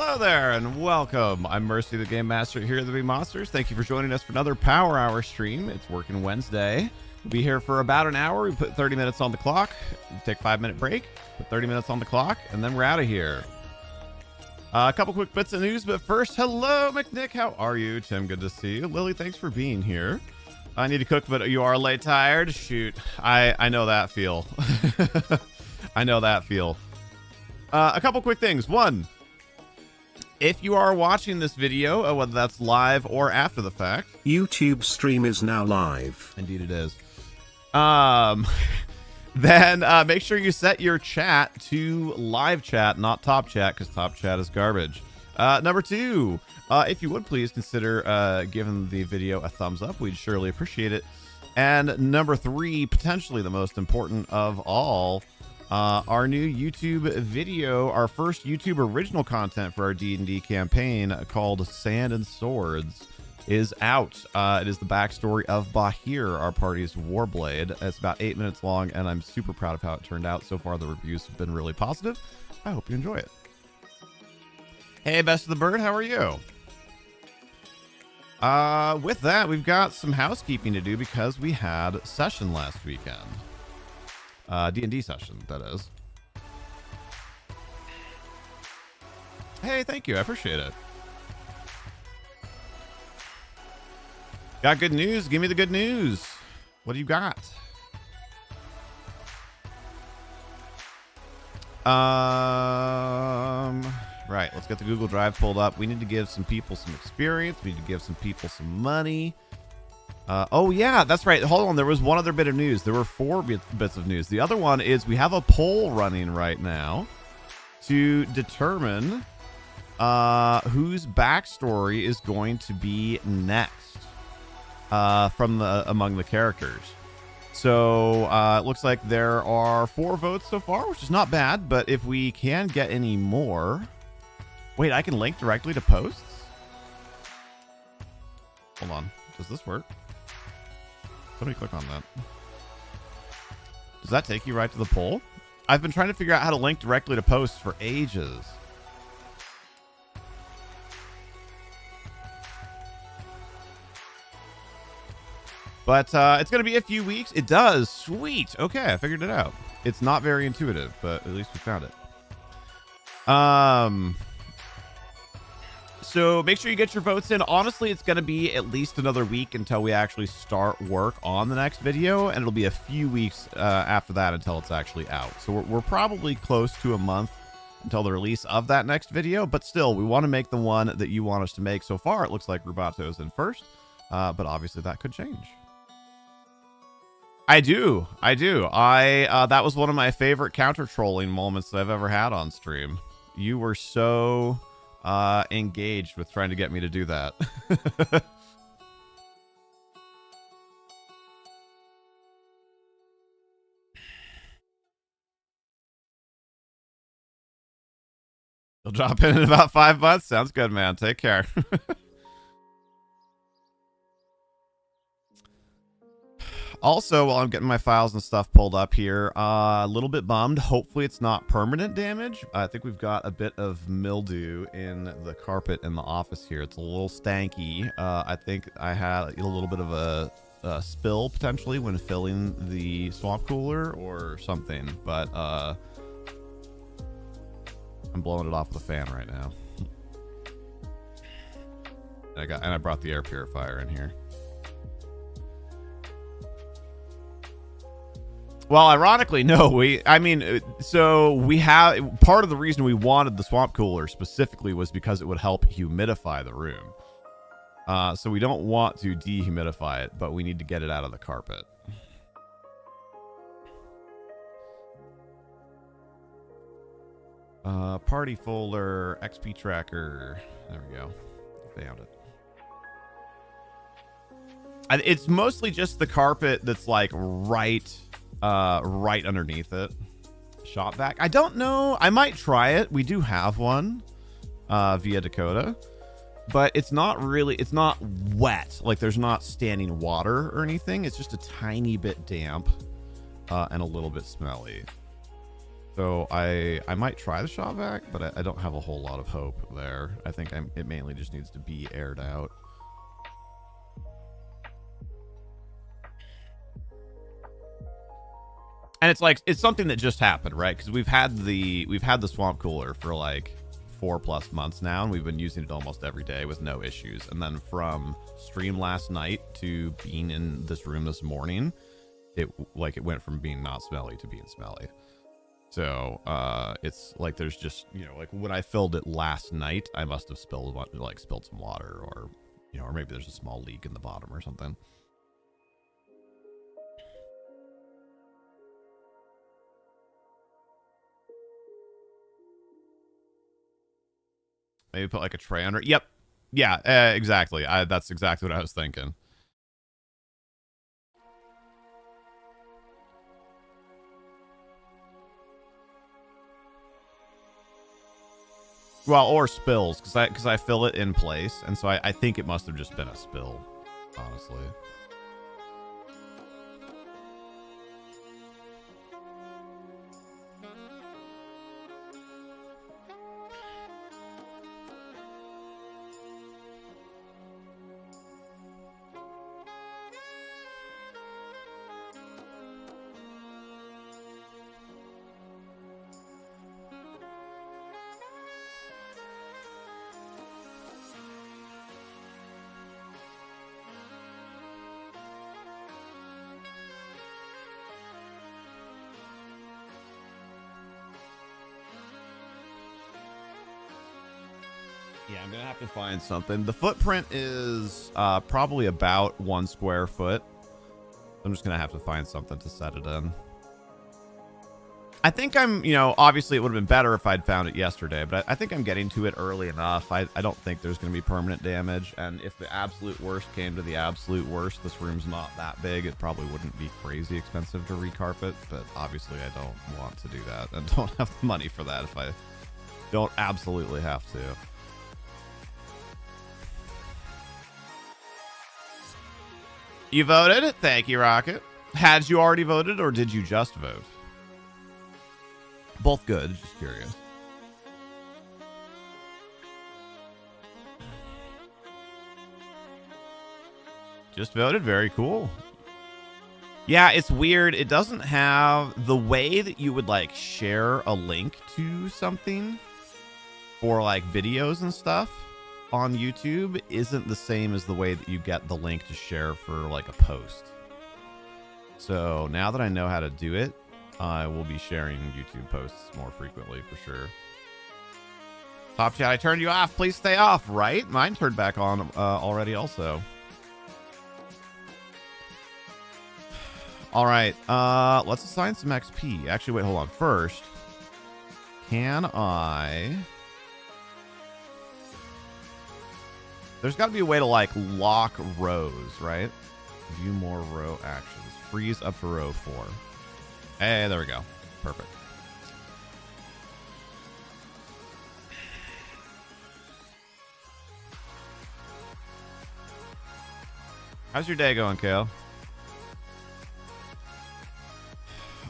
Hello there and welcome. I'm Mercy, the Game Master here at HereThereBeMonsters. Thank you for joining us for another Power Hour stream. It's Working Wednesday. We'll be here for about an hour. We put 30 minutes on the clock. We take a 5-minute break, put 30 minutes on the clock, and then we're out of here. A couple quick bits of news, but first, hello, McNick. How are you? Tim, good to see you. Lily, thanks for being here. I need to cook, but you are late tired. Shoot, I know that feel. I know that feel. A couple quick things. One, if you are watching this video, whether that's live or after the fact, YouTube stream is now live. Indeed it is. Then make sure you set your chat to live chat, not top chat, because top chat is garbage. Number two, if you would please consider giving the video a thumbs up, we'd surely appreciate it. And number three, potentially the most important of all, our new YouTube video, our first YouTube original content for our D&D campaign called Sand and Swords is out. It is the backstory of Bahir, our party's warblade. It's about 8 minutes long, and I'm super proud of how it turned out. So far, the reviews have been really positive. I hope you enjoy it. Hey, Best of the Bird, how are you? With that, we've got some housekeeping to do because we had session last weekend. D&D session, that is. Hey, thank you. I appreciate it. Got good news? Give me the good news. What do you got? Right, let's get the Google Drive pulled up. We need to give some people some experience. We need to give some people some money. Oh, yeah, that's right. Hold on. There was one other bit of news. There were 4 bits of news. The other one is we have a poll running right now to determine whose backstory is going to be next from among the characters. So it looks like there are 4 votes so far, which is not bad. But if we can get any more... Wait, I can link directly to posts? Hold on. Does this work? Somebody click on that. Does that take you right to the poll? I've been trying to figure out how to link directly to posts for ages. But it's going to be a few weeks. It does. Sweet. Okay, I figured it out. It's not very intuitive, but at least we found it. So make sure you get your votes in. Honestly, it's going to be at least another week until we actually start work on the next video, and it'll be a few weeks after that until it's actually out. So we're probably close to a month until the release of that next video, but still, we want to make the one that you want us to make. So far, it looks like Rubato's in first, but obviously that could change. I do. That was one of my favorite counter-trolling moments that I've ever had on stream. You were so... engaged with trying to get me to do that. You'll drop in about 5 months. Sounds good, man. Take care. Also, while I'm getting my files and stuff pulled up here, a little bit bummed. Hopefully it's not permanent damage. I think we've got a bit of mildew in the carpet in the office here. It's a little stanky. I think I had a little bit of a spill potentially when filling the swamp cooler or something, but I'm blowing it off with a fan right now. And I brought the air purifier in here. Well, ironically, no. So we have part of the reason we wanted the swamp cooler specifically was because it would help humidify the room. So we don't want to dehumidify it, but we need to get it out of the carpet. Party folder, XP tracker. There we go. Found it. It's mostly just the carpet that's like right underneath it. Shop vac. I don't know. I might try it. We do have one via Dakota, but it's not wet. Like there's not standing water or anything. It's just a tiny bit damp and a little bit smelly. So I might try the shop vac, but I don't have a whole lot of hope there. I think it mainly just needs to be aired out. And it's like, it's something that just happened, right? Because we've had the swamp cooler for like 4+ months now, and we've been using it almost every day with no issues. And then from stream last night to being in this room this morning, it went from being not smelly to being smelly. So it's like there's just, you know, like when I filled it last night, I must have spilled some water, or, you know, or maybe there's a small leak in the bottom or something. Maybe put like a tray under. Yep. Yeah, exactly. That's exactly what I was thinking. Well, or spills, because I fill it in place, and so I think it must have just been a spill, honestly. Yeah, I'm gonna have to find something. The footprint is probably about 1 square foot. I'm just gonna have to find something to set it in. I think I'm, you know, obviously it would have been better if I'd found it yesterday, but I think I'm getting to it early enough. I don't think there's going to be permanent damage, and if the absolute worst came to the absolute worst, this room's not that big. It probably wouldn't be crazy expensive to recarpet, but obviously I don't want to do that and don't have the money for that if I don't absolutely have to. You voted? Thank you, Rocket. Had you already voted, or did you just vote? Both good, just curious. Just voted, very cool. Yeah, it's weird. It doesn't have the way that you would like share a link to something for like videos and stuff on YouTube isn't the same as the way that you get the link to share for like a post. So now that I know how to do it, I will be sharing YouTube posts more frequently for sure. Top chat, I turned you off. Please stay off, right? Mine turned back on already also. All right, let's assign some XP. Actually, wait, hold on. First, can I... There's got to be a way to, like, lock rows, right? View more row actions. Freeze up to row 4. Hey, there we go. Perfect. How's your day going, Kale?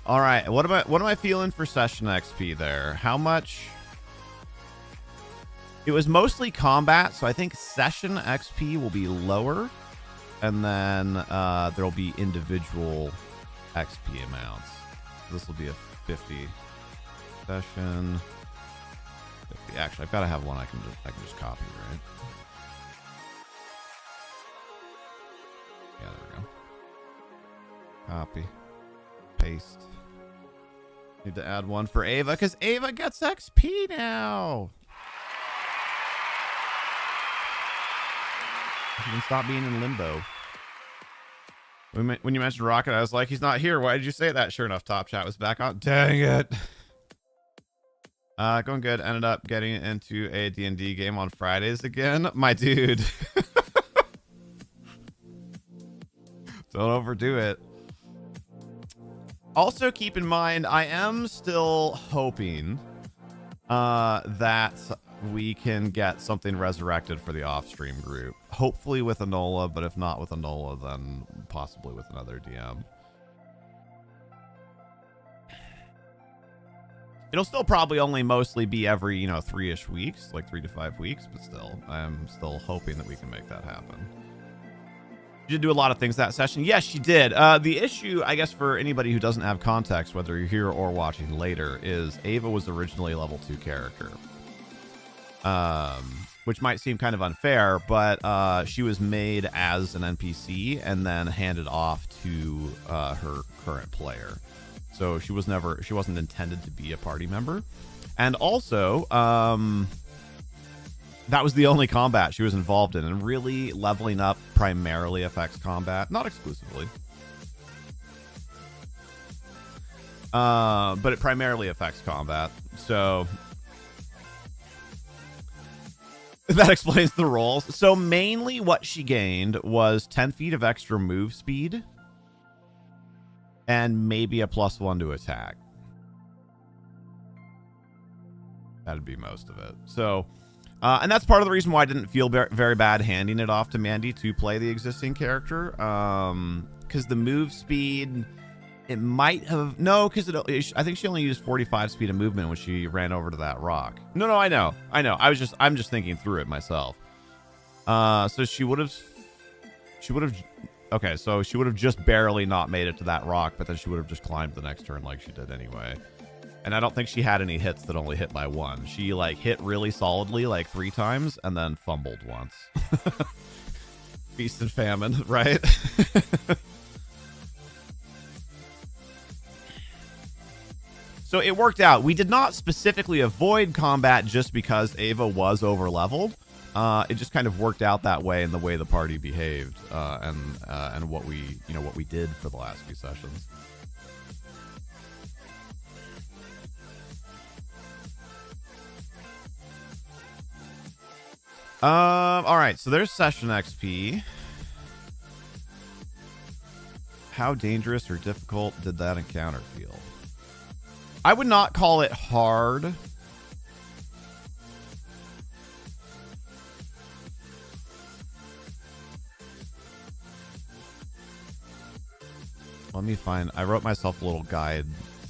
All right. What am I feeling for session XP there? How much... It was mostly combat, so I think session XP will be lower, and then there'll be individual XP amounts. This will be a 50 session. 50. Actually, I've got to have one I can just copy, right? Yeah, there we go. Copy, paste. Need to add one for Ava because Ava gets XP now. You can stop being in limbo. When you mentioned Rocket, I was like, he's not here. Why did you say that? Sure enough, Top Chat was back on. Dang it. Going good. Ended up getting into a D&D game on Fridays again. My dude. Don't overdo it. Also, keep in mind, I am still hoping that we can get something resurrected for the off-stream group. Hopefully with Enola, but if not with Enola, then possibly with another DM. It'll still probably only mostly be every, 3-ish weeks, like 3 to 5 weeks, but still, I'm still hoping that we can make that happen. You did do a lot of things that session. Yes, she did. The issue, I guess, for anybody who doesn't have context, whether you're here or watching later, is Ava was originally a level 2 character. Which might seem kind of unfair, but she was made as an NPC and then handed off to her current player. So she wasn't intended to be a party member. And also, that was the only combat she was involved in, and really leveling up primarily affects combat, not exclusively. But it primarily affects combat. So that explains the roles. So mainly what she gained was 10 feet of extra move speed and maybe a +1 to attack. That'd be most of it. So, and that's part of the reason why I didn't feel very bad handing it off to Mandy to play the existing character. Because the move speed, it might have... No, because I think she only used 45 speed of movement when she ran over to that rock. No, I know. I'm just thinking through it myself. So she would have... Okay, so she would have just barely not made it to that rock, but then she would have just climbed the next turn like she did anyway. And I don't think she had any hits that only hit by 1. She, like, hit really solidly, like, 3 times, and then fumbled once. Feast and famine, right? So it worked out. We did not specifically avoid combat just because Ava was over-leveled. It just kind of worked out that way in the way the party behaved, and what we did for the last few sessions. All right, so there's session XP. How dangerous or difficult did that encounter feel? I would not call it hard. Let me find... I wrote myself a little guide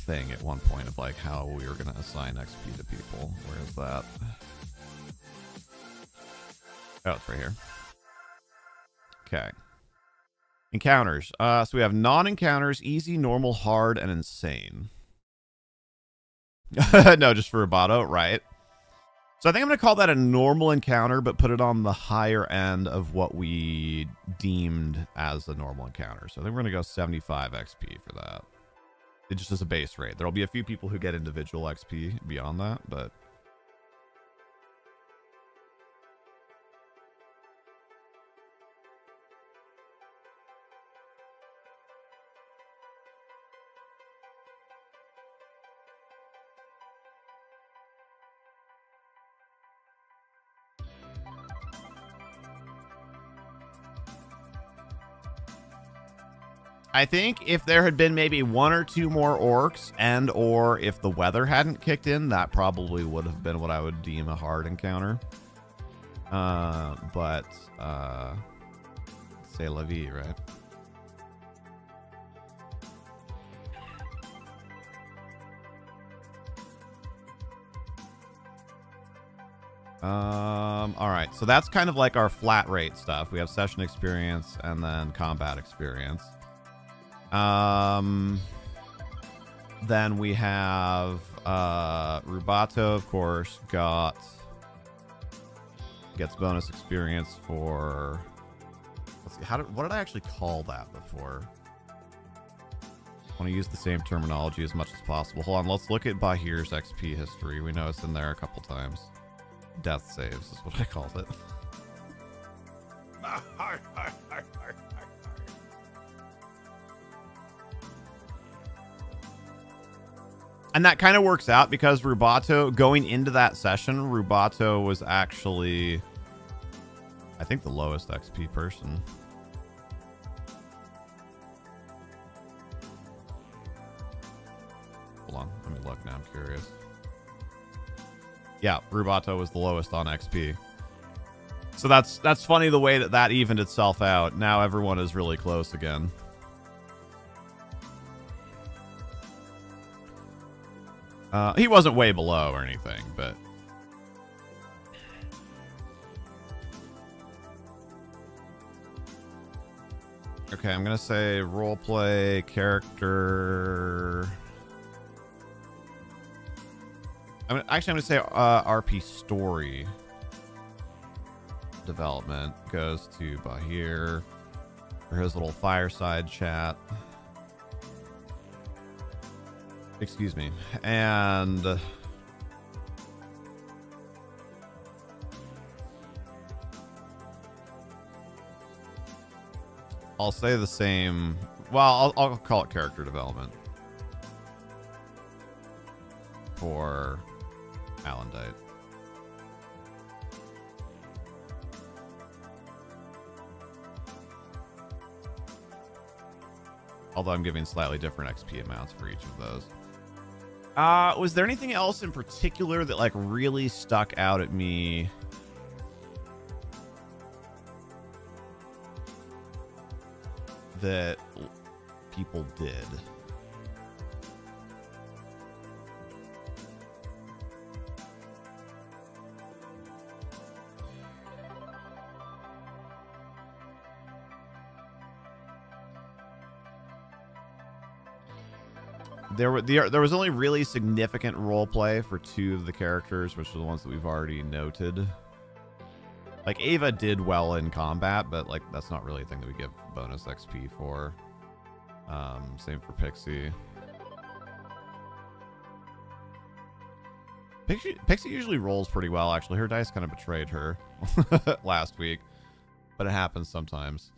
thing at one point of like how we were going to assign XP to people. Where is that? Oh, it's right here. Okay. Encounters. So we have non-encounters, easy, normal, hard, and insane. No, just for Rubato, right? So I think I'm going to call that a normal encounter, but put it on the higher end of what we deemed as a normal encounter. So I think we're going to go 75 XP for that. It just is a base rate. There'll be a few people who get individual XP beyond that, but... I think if there had been maybe 1 or 2 more orcs, and or if the weather hadn't kicked in, that probably would have been what I would deem a hard encounter. But c'est la vie, right? All right, so that's kind of like our flat rate stuff. We have session experience and then combat experience. Then we have Rubato, of course, gets bonus experience for... Let's see, what did I actually call that before? I want to use the same terminology as much as possible. Hold on, let's look at Bahir's XP history. We know it's in there a couple times. Death saves is what I called it. And that kind of works out because Rubato, going into that session, Rubato was actually, I think, the lowest XP person. Hold on, let me look now, I'm curious. Yeah, Rubato was the lowest on XP. So that's funny the way that evened itself out. Now everyone is really close again. He wasn't way below or anything, but okay, I'm gonna say roleplay character. I'm gonna say RP story development goes to Bahir for his little fireside chat. Excuse me. And I'll say the same. Well, I'll call it character development for Alendite. Although I'm giving slightly different XP amounts for each of those. Was there anything else in particular that like really stuck out at me? That people did? There was only really significant role play for 2 of the characters, which are the ones that we've already noted. Like Ava did well in combat, but like that's not really a thing that we give bonus XP for. Same for Pixie. Pixie usually rolls pretty well, actually. Her dice kind of betrayed her last week, but it happens sometimes.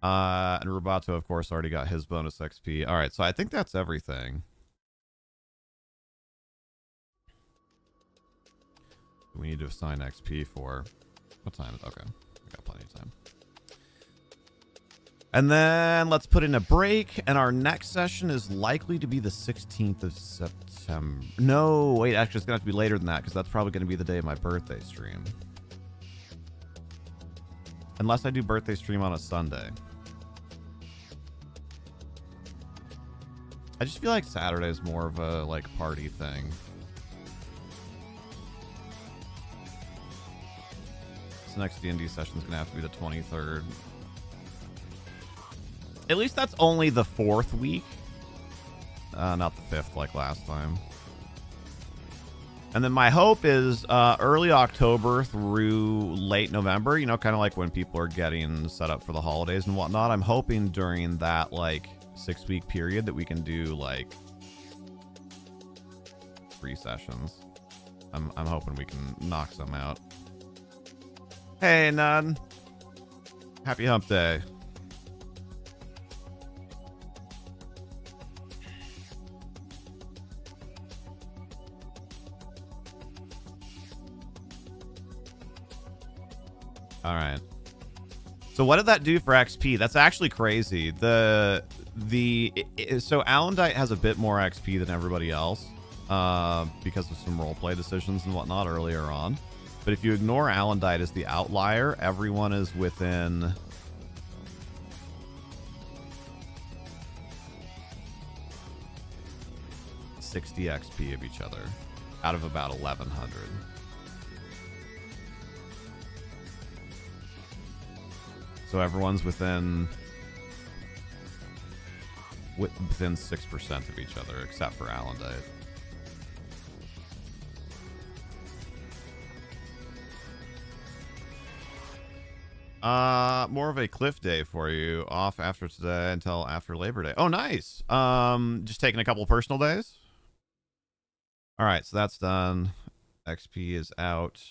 And Roboto, of course, already got his bonus XP. All right, so I think that's everything. We need to assign XP for... What time? Okay, we got plenty of time. And then let's put in a break, and our next session is likely to be the 16th of September. No, wait, actually, it's going to have to be later than that, because that's probably going to be the day of my birthday stream. Unless I do birthday stream on a Sunday. I just feel like Saturday is more of a, like, party thing. This next D&D session is going to have to be the 23rd. At least that's only the 4th week. Not the 5th like last time. And then my hope is early October through late November, you know, kind of like when people are getting set up for the holidays and whatnot. I'm hoping during that, like, 6-week period that we can do, like, 3 sessions. I'm hoping we can knock some out. Hey, Nun. Happy hump day. All right. So what did that do for XP? That's actually crazy. So Alendite has a bit more XP than everybody else because of some roleplay decisions and whatnot earlier on. But if you ignore Alendite as the outlier, everyone is within 60 XP of each other out of about 1,100. So everyone's within 6% of each other, except for Alendite. More of a cliff day for you. Off after today until after Labor Day. Oh, nice. Just taking a couple personal days. All right, so that's done. XP is out.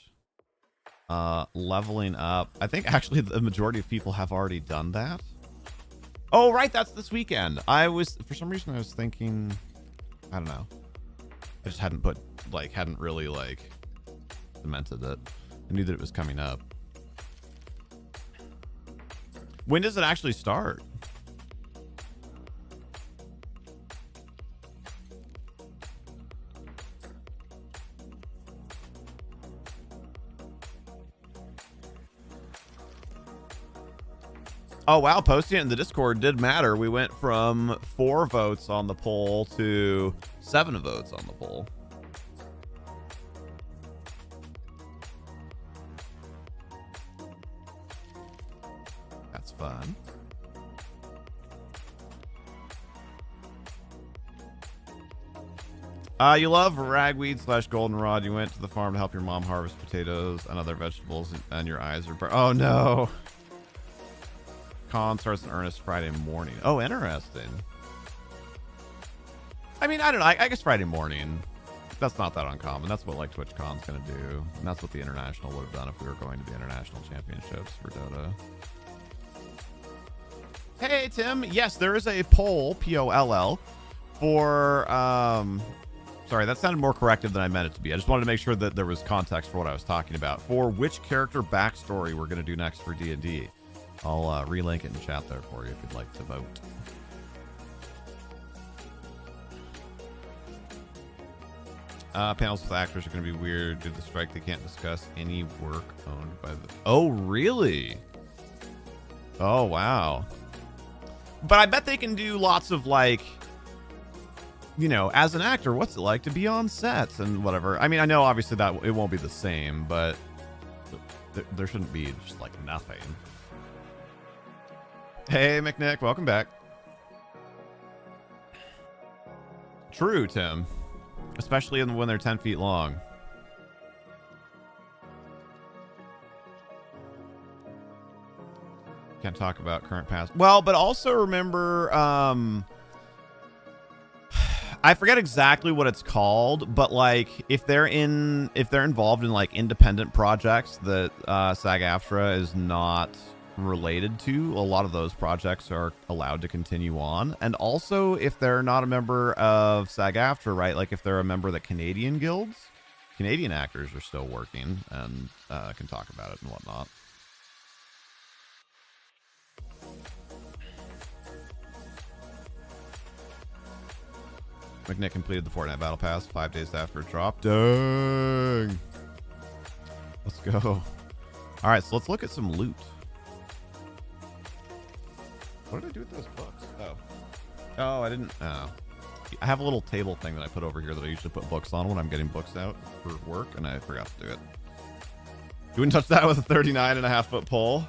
Leveling up. I think actually the majority of people have already done that. Oh, right, that's this weekend. For some reason I was thinking, I don't know. I just hadn't really cemented it. I knew that it was coming up. When does it actually start? Oh, wow. Posting it in the Discord did matter. We went from 4 votes on the poll to 7 votes on the poll. fun. You love ragweed / goldenrod. You went to the farm to help your mom harvest potatoes and other vegetables, and your eyes are oh no. Con starts in earnest Friday morning. Oh, interesting. I mean, I don't know. I guess Friday morning, that's not that uncommon. That's what like TwitchCon's gonna do, and that's what the international would have done if we were going to the international championships for Dota. Hey Tim, yes, there is a poll, POLL, for sorry, that sounded more corrective than I meant it to be. I just wanted to make sure that there was context for what I was talking about. For which character backstory we're going to do next for D&D. I'll relink it in chat there for you if you'd like to vote. Panels with actors are going to be weird. Due to the strike, they can't discuss any work owned by the... Oh, really? Oh, wow. But I bet they can do lots of, like... You know, as an actor, what's it like to be on sets and whatever? I mean, I know obviously that it won't be the same, but there shouldn't be just like nothing. Hey, McNick, welcome back. True, Tim. Especially when they're 10 feet long. Can't talk about current past. Well, but also remember, I forget exactly what it's called, but like if they're involved in like independent projects that SAG-AFTRA is not related to, a lot of those projects are allowed to continue on. And also if they're not a member of SAG-AFTRA, right? Like if they're a member of the Canadian guilds, Canadian actors are still working and can talk about it and whatnot. McNick completed the Fortnite Battle Pass 5 days after it dropped. Dang. Let's go. All right, so let's look at some loot. What did I do with those books? Oh, I didn't. Oh. I have a little table thing that I put over here that I usually put books on when I'm getting books out for work, and I forgot to do it. You wouldn't touch that with a 39.5-foot pole.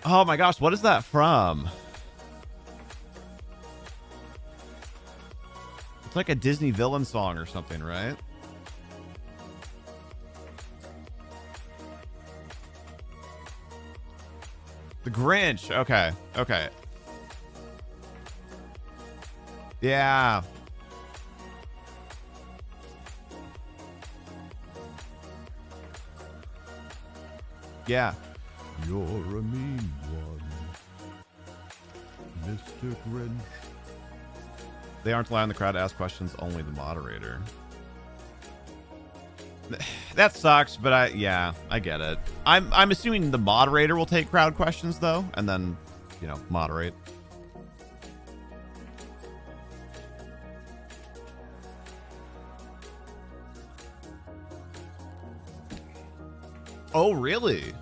Oh my gosh, what is that from? It's like a Disney villain song or something, right? The Grinch. Okay. Okay. Yeah. Yeah. You're a mean one, Mr. Grinch. They aren't allowing the crowd to ask questions, only the moderator. That sucks, but I get it. I'm assuming the moderator will take crowd questions though, and then, you know, moderate. Oh, really?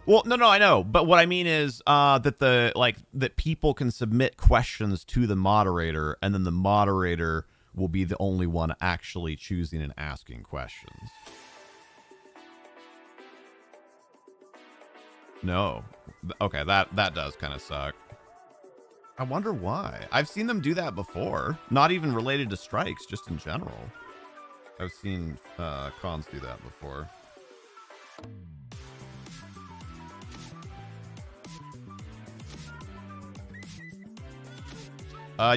Well, no, I know, but what I mean is that people can submit questions to the moderator, and then the moderator will be the only one actually choosing and asking questions. No. Okay, that does kind of suck. I wonder why. I've seen them do that before. Not even related to strikes, just in general. I've seen cons do that before.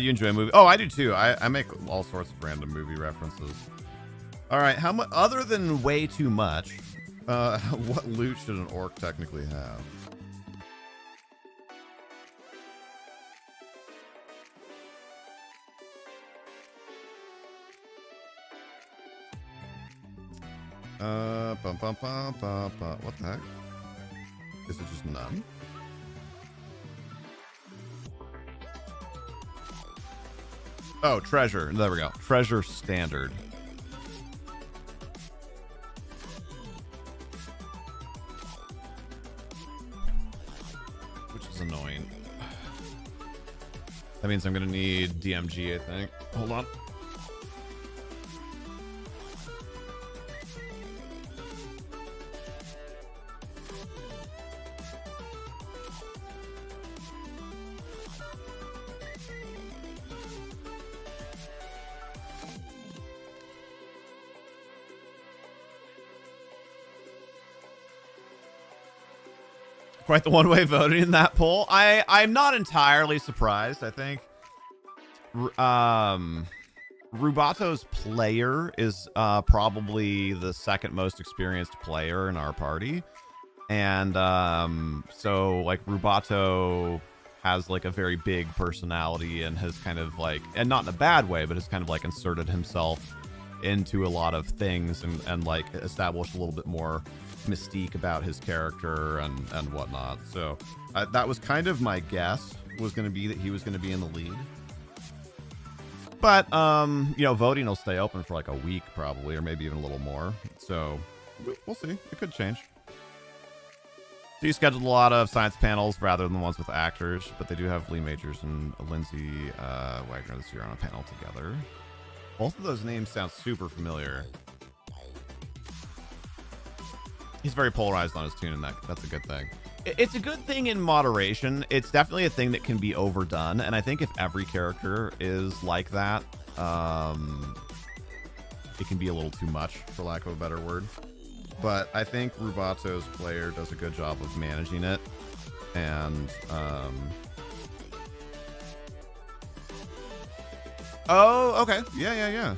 You enjoy a movie? Oh, I do too. I make all sorts of random movie references. All right, how much other than way too much? What loot should an orc technically have? What the heck? Is it just none? Oh, treasure. There we go. Treasure standard. Which is annoying. That means I'm going to need DMG, I think. Hold on. Quite the one-way voting in that poll. I'm not entirely surprised. I think Rubato's player is probably the second most experienced player in our party. And so like Rubato has like a very big personality and has kind of like, and not in a bad way, but has kind of like inserted himself into a lot of things and like established a little bit more mystique about his character and whatnot. So that was kind of my guess, was going to be that he was going to be in the lead. But you know, voting will stay open for like a week probably, or maybe even a little more. So we'll see. It could change. So you scheduled a lot of science panels rather than the ones with actors, but they do have Lee Majors and Lindsay Wagner this year on a panel together. Both of those names sound super familiar. He's very polarized on his tune, and that's a good thing. It's a good thing in moderation. It's definitely a thing that can be overdone, and I think if every character is like that, it can be a little too much, for lack of a better word. But I think Rubato's player does a good job of managing it, and oh, okay, yeah.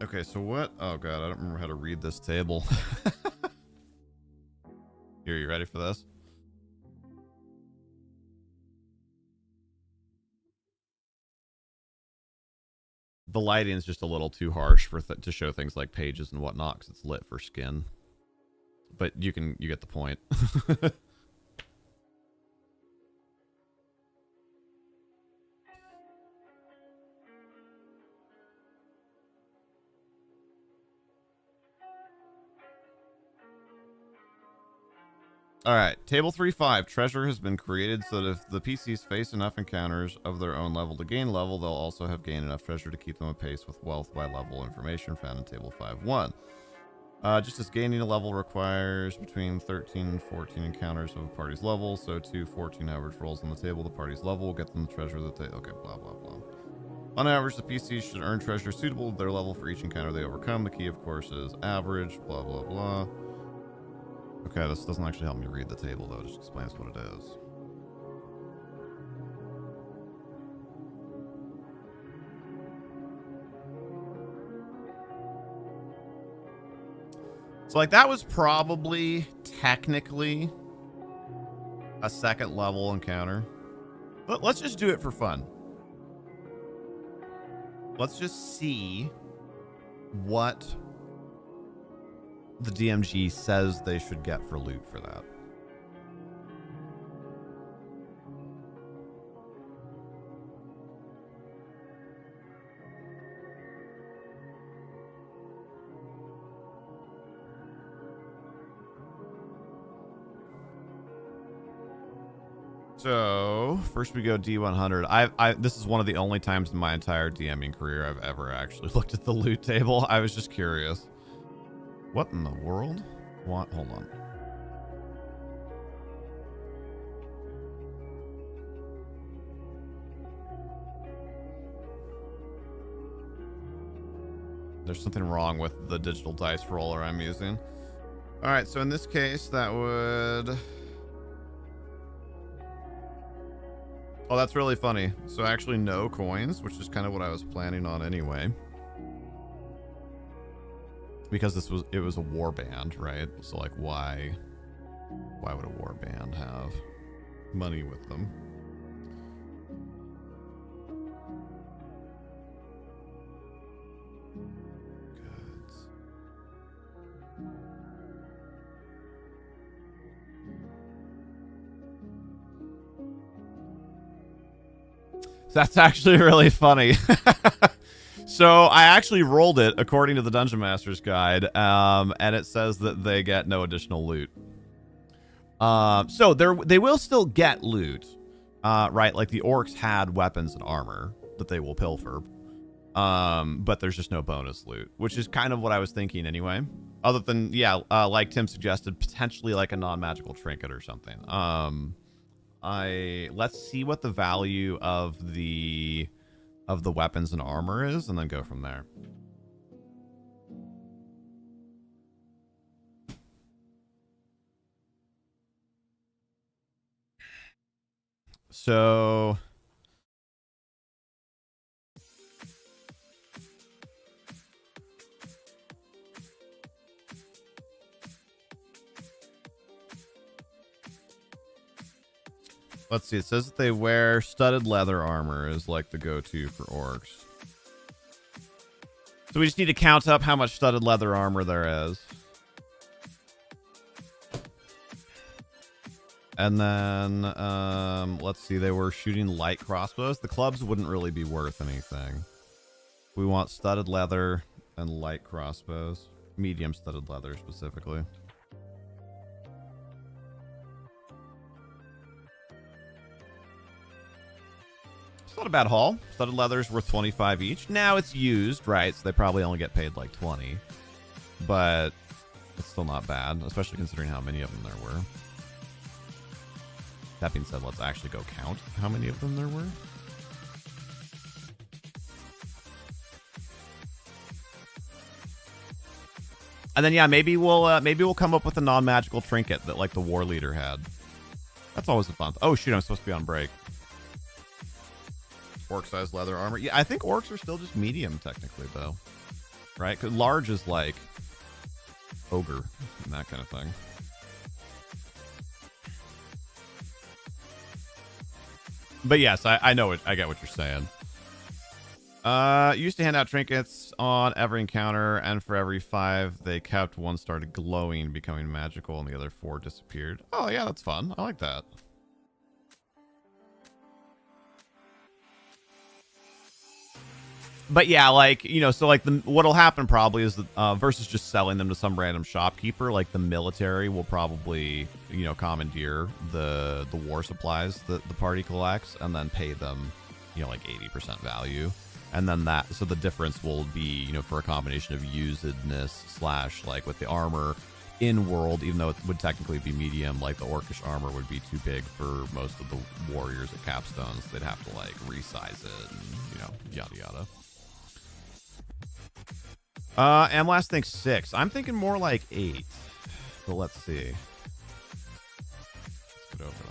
Okay, so what? Oh god, I don't remember how to read this table. Here, you ready for this? The lighting is just a little too harsh for to show things like pages and whatnot, because it's lit for skin. But you get the point. All right, table 3-5. Treasure has been created so that if the PCs face enough encounters of their own level to gain level, they'll also have gained enough treasure to keep them apace with wealth by level information found in table 5-1. Just as gaining a level requires between 13 and 14 encounters of a party's level, so too 14 average rolls on the table, the party's level will get them the treasure that they... Okay, blah, blah, blah. On average, the PCs should earn treasure suitable to their level for each encounter they overcome. The key, of course, is average, blah, blah, blah. Okay, this doesn't actually help me read the table, though. It just explains what it is. So, like, that was probably technically a second level encounter. But let's just do it for fun. Let's just see what the DMG says they should get for loot for that. So first we go D100. This is one of the only times in my entire DMing career I've ever actually looked at the loot table. I was just curious. What in the world? What? Hold on. There's something wrong with the digital dice roller I'm using. All right, so in this case, that would... Oh, that's really funny. So actually no coins, which is kind of what I was planning on anyway. Because it was a war band, right? So like why would a war band have money with them? Goods. That's actually really funny. So I actually rolled it according to the Dungeon Masters guide, and it says that they get no additional loot. So they will still get loot, right? Like the orcs had weapons and armor that they will pilfer, but there's just no bonus loot, which is kind of what I was thinking anyway. Other than, yeah, like Tim suggested, potentially like a non-magical trinket or something. Let's see what the value of the weapons and armor is, and then go from there. So let's see. It says that they wear studded leather armor is like the go-to for orcs. So we just need to count up how much studded leather armor there is. And then, let's see. They were shooting light crossbows. The clubs wouldn't really be worth anything. We want studded leather and light crossbows. Medium studded leather, specifically. It's not a bad haul. Studded leather is worth 25 each. Now it's used, right? So they probably only get paid like 20. But it's still not bad, especially considering how many of them there were. That being said, let's actually go count how many of them there were. And then, yeah, maybe we'll come up with a non-magical trinket that like the war leader had. That's always a fun. Oh shoot, I'm supposed to be on break. Orc-sized leather armor. Yeah, I think orcs are still just medium technically, though, right? Because large is like ogre and that kind of thing. But yes, I know it. I get what you're saying. Used to hand out trinkets on every encounter, and for every 5 they kept, one started glowing, becoming magical, and the other 4 disappeared. Oh yeah, that's fun. I like that. But yeah, like, you know, so like what'll happen probably is that versus just selling them to some random shopkeeper, like the military will probably, you know, commandeer the war supplies that the party collects and then pay them, you know, like 80% value. And then so the difference will be, you know, for a combination of usedness slash like with the armor in world, even though it would technically be medium, like the orcish armor would be too big for most of the warriors at capstones. They'd have to like resize it and, you know, yada yada. And last thing 6. I'm thinking more like 8. But let's see. Let's get over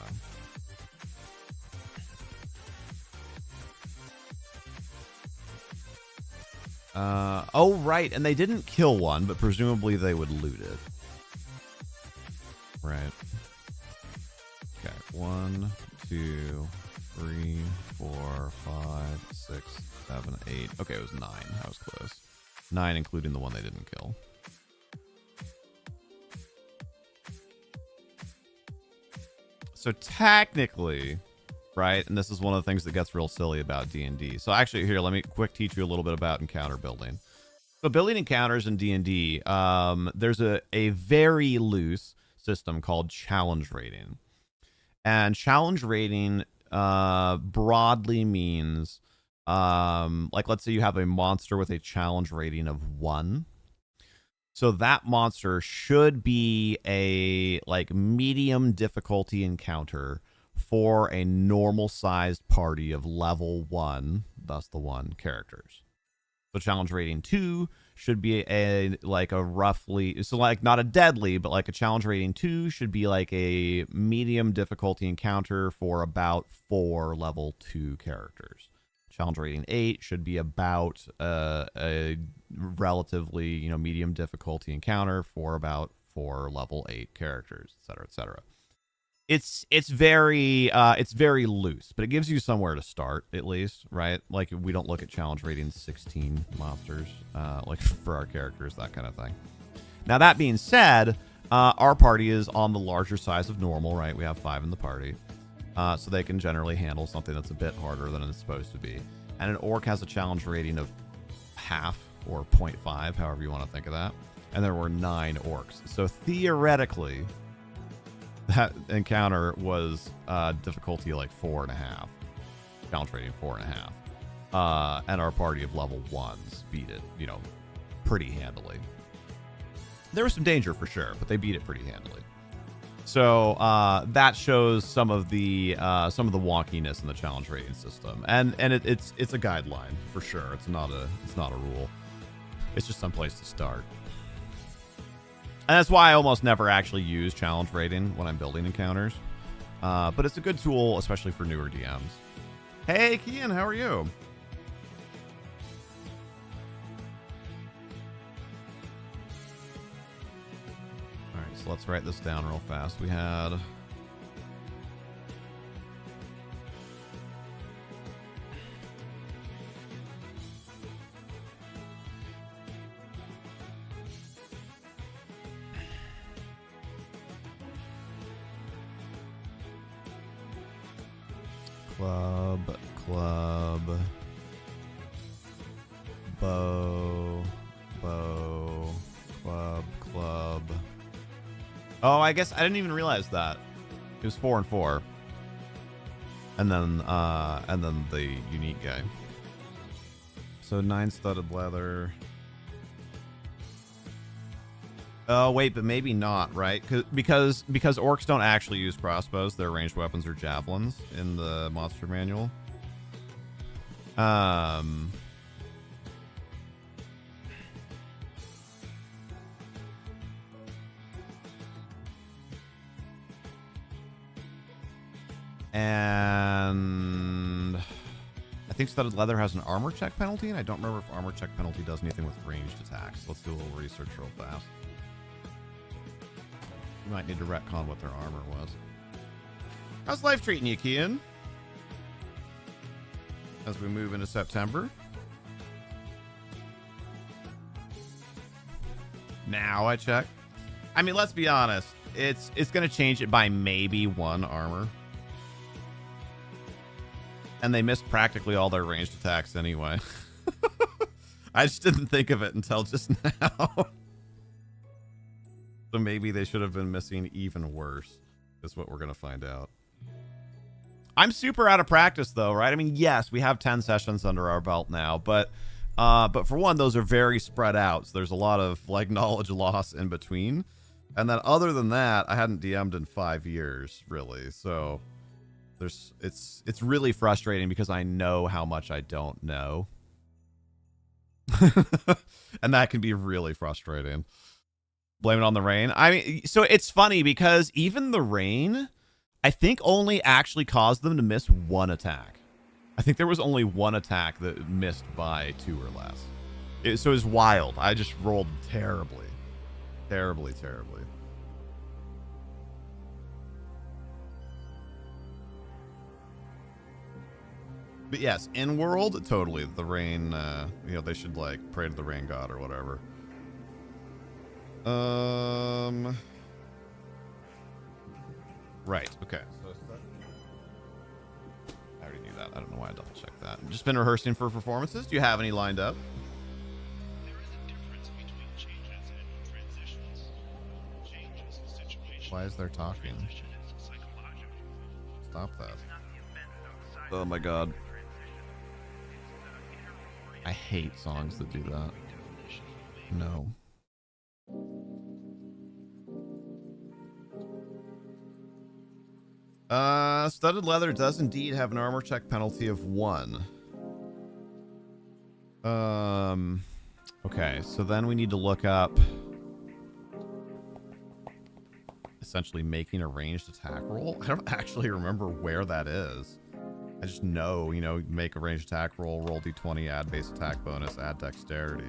that. Oh, right. And they didn't kill one, but presumably they would loot it. Right. Okay. 1, 2, 3, 4, 5, 6, 7, 8. Okay, it was 9. I was close. 9, including the one they didn't kill. So technically, right, and this is one of the things that gets real silly about D&D. So actually, here, let me quick teach you a little bit about encounter building. So building encounters in D&D, there's a very loose system called challenge rating. And challenge rating broadly means... like let's say you have a monster with a challenge rating of 1. So that monster should be a like medium difficulty encounter for a normal sized party of level 1, thus the 1 characters. So challenge rating 2 should be a like a roughly, so like not a deadly, but like a challenge rating 2 should be like a medium difficulty encounter for about 4 level 2 characters. Challenge rating 8 should be about a relatively, you know, medium difficulty encounter for about 4 level 8 characters, et cetera, et cetera. It's very loose, but it gives you somewhere to start at least, right? Like we don't look at challenge rating 16 monsters, like for our characters, that kind of thing. Now that being said, our party is on the larger size of normal, right? We have 5 in the party. So they can generally handle something that's a bit harder than it's supposed to be. And an orc has a challenge rating of half or 0.5, however you want to think of that. And there were 9 orcs. So theoretically, that encounter was difficulty like 4.5. Challenge rating 4.5. And our party of level 1s beat it, you know, pretty handily. There was some danger for sure, but they beat it pretty handily. So that shows some of the wonkiness in the challenge rating system, and it's a guideline for sure. It's not a rule. It's just some place to start. And that's why I almost never actually use challenge rating when I'm building encounters. But it's a good tool, especially for newer DMs. Hey, Kian, how are you? All right, so let's write this down real fast. We had... Club, bow, club. Oh, I guess I didn't even realize that. It was 4 and 4. And then the unique guy. So 9 studded leather. Oh, wait, but maybe not, right? Because orcs don't actually use crossbows. Their ranged weapons are javelins in the monster manual. And I think studded leather has an armor check penalty, and I don't remember if armor check penalty does anything with ranged attacks. Let's do a little research real fast. You might need to retcon what their armor was. How's life treating you, Kian? As we move into September. Now I check. I mean, let's be honest. It's going to change it by maybe 1 armor. And they missed practically all their ranged attacks anyway. I just didn't think of it until just now. So maybe they should have been missing even worse, is what we're going to find out. I'm super out of practice, though, right? I mean, yes, we have 10 sessions under our belt now, but for one, those are very spread out. So there's a lot of like knowledge loss in between. And then other than that, I hadn't DM'd in 5 years, really. So it's really frustrating because I know how much I don't know. And that can be really frustrating. Blame it on the rain. I mean, so it's funny because even the rain, I think, only actually caused them to miss 1 attack. I think there was only 1 attack that missed by 2 or less. So it was wild. I just rolled terribly. Terribly. But yes, in world, totally. The rain, they should like pray to the rain god or whatever. Right. Okay. So I already knew that. I don't know why I double checked that. Just been rehearsing for performances. Do you have any lined up? There is a difference between changes and transitions. Change is a situation. Why is there talking? Transition is psychological. Stop that. Oh my god. I hate songs that do that. No. Studded leather does indeed have an armor check penalty of 1. Okay, so then we need to look up essentially making a ranged attack roll. I don't actually remember where that is. I just know, make a ranged attack roll, roll d20, add base attack bonus, add dexterity.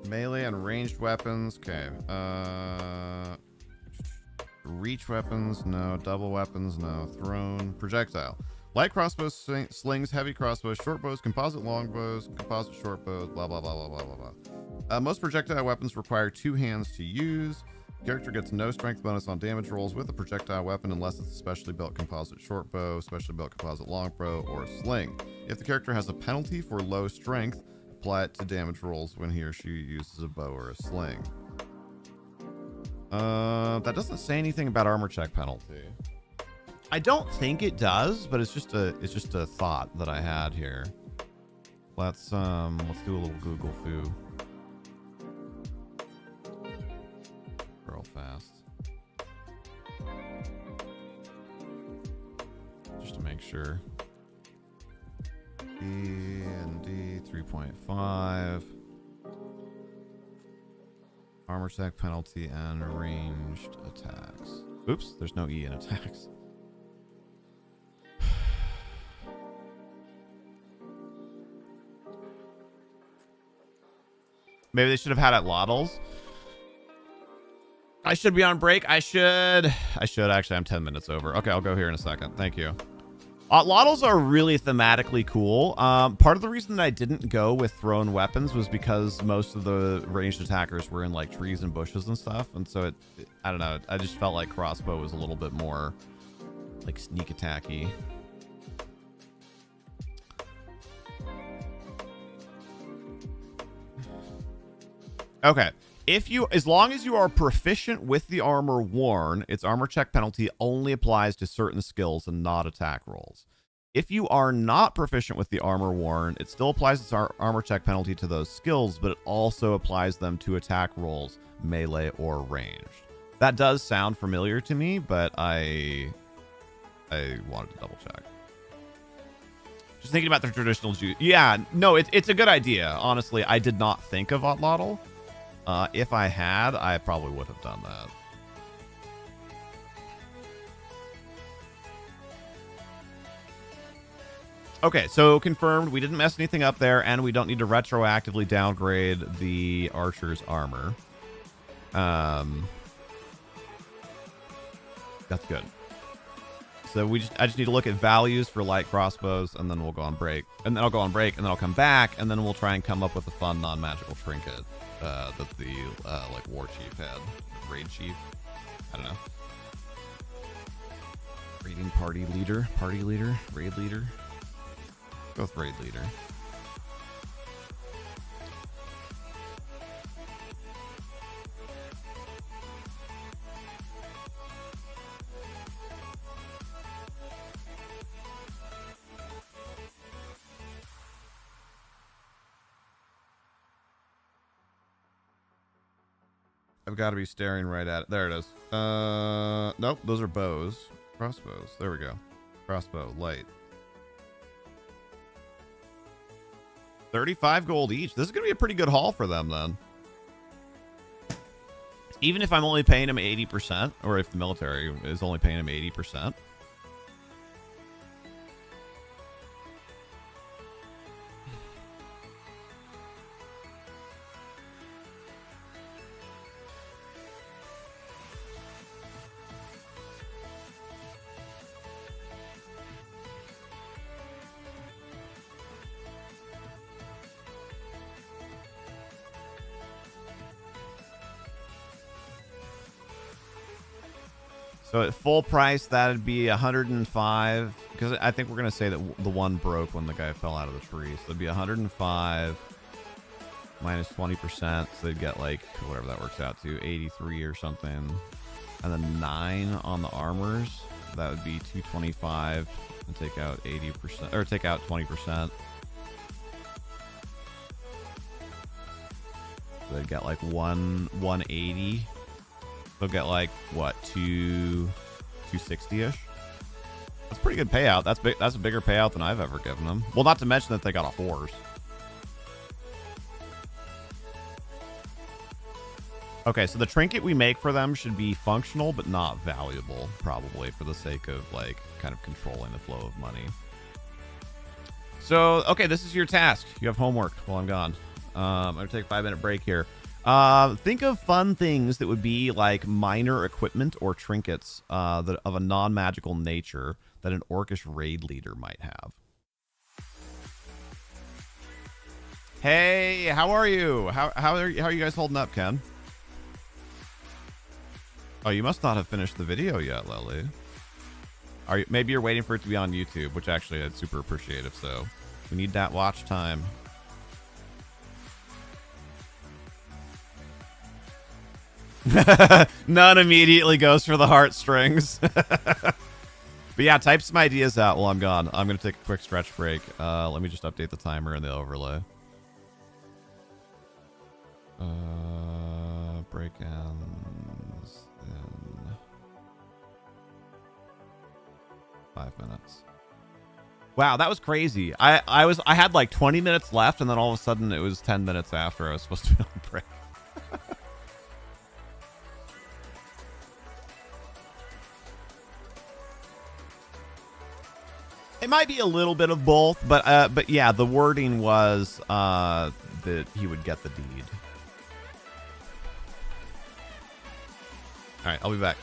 Melee and ranged weapons. Okay. Reach weapons, no. Double weapons, no. Thrown. Projectile. Light crossbows, slings, heavy crossbows, short bows, composite longbows, composite short bows, blah, blah, blah, blah, blah, blah, blah. Most projectile weapons require 2 hands to use. Character gets no strength bonus on damage rolls with a projectile weapon unless it's a specially built composite short bow, specially built composite longbow, or a sling. If the character has a penalty for low strength, apply it to damage rolls when he or she uses a bow or a sling. That doesn't say anything about armor check penalty. I don't think it does, but it's just a thought that I had here. Let's do a little Google foo. Real fast. Just to make sure. D&D 3.5. Armor check penalty and ranged attacks. Oops, there's no E in attacks. Maybe they should have had it Loddles. I should be on break. I should. Actually, I'm 10 minutes over. Okay, I'll go here in a second. Thank you. Loddles are really thematically cool. Part of the reason that I didn't go with thrown weapons was because most of the ranged attackers were in like trees and bushes and stuff. And so I don't know. I just felt like crossbow was a little bit more like sneak attacky. Okay. As long as you are proficient with the armor worn, its armor check penalty only applies to certain skills and not attack rolls. If you are not proficient with the armor worn, it still applies its armor check penalty to those skills, but it also applies them to attack rolls, melee or ranged. That does sound familiar to me, but I wanted to double check. Just thinking about the traditional juice. Yeah, no, it's a good idea. Honestly, I did not think of Otloddle. If I had, I probably would have done that. Okay, so confirmed. We didn't mess anything up there, and we don't need to retroactively downgrade the archer's armor. That's good. So I just need to look at values for light crossbows, and then we'll go on break. And then I'll go on break, and then I'll come back, and then we'll try and come up with a fun non-magical trinket that the like war chief had. Raid chief. I don't know. Raiding party leader, raid leader. Go with raid leader. I've got to be staring right at it. There it is. Nope, those are bows. Crossbows. There we go. Crossbow, light. 35 gold each. This is going to be a pretty good haul for them then. Even if I'm only paying them 80%, or if the military is only paying them 80%. So at full price, that'd be 105. Because I think we're going to say that the one broke when the guy fell out of the tree. So it'd be 105 minus 20%. So they'd get like, whatever that works out to, 83 or something. And then 9 on the armors. That would be 225. And take out 80%, or take out 20%. So they'd get like 180. They'll get like what, 260-ish. That's a pretty good payout. That's big. That's a bigger payout than I've ever given them. Well, not to mention that they got a horse. Okay, so the trinket we make for them should be functional but not valuable, probably for the sake of like kind of controlling the flow of money. So okay, this is your task. You have homework while I'm gone. I'm gonna take a 5-minute break here. Think of fun things that would be like minor equipment or trinkets that of a non-magical nature that an orcish raid leader might have. Hey, how are you? How are you guys holding up, Ken? Oh, you must not have finished the video yet, Lily. Maybe you're waiting for it to be on YouTube, which actually I'd super appreciate if so. We need that watch time. None immediately goes for the heartstrings. But yeah, type some ideas out while I'm gone. I'm going to take a quick stretch break. Let me just update the timer and the overlay. Break ends in 5 minutes. Wow, that was crazy. I had like 20 minutes left, and then all of a sudden it was 10 minutes after I was supposed to be on break. It might be a little bit of both, but yeah, the wording was that he would get the deed. All right, I'll be back.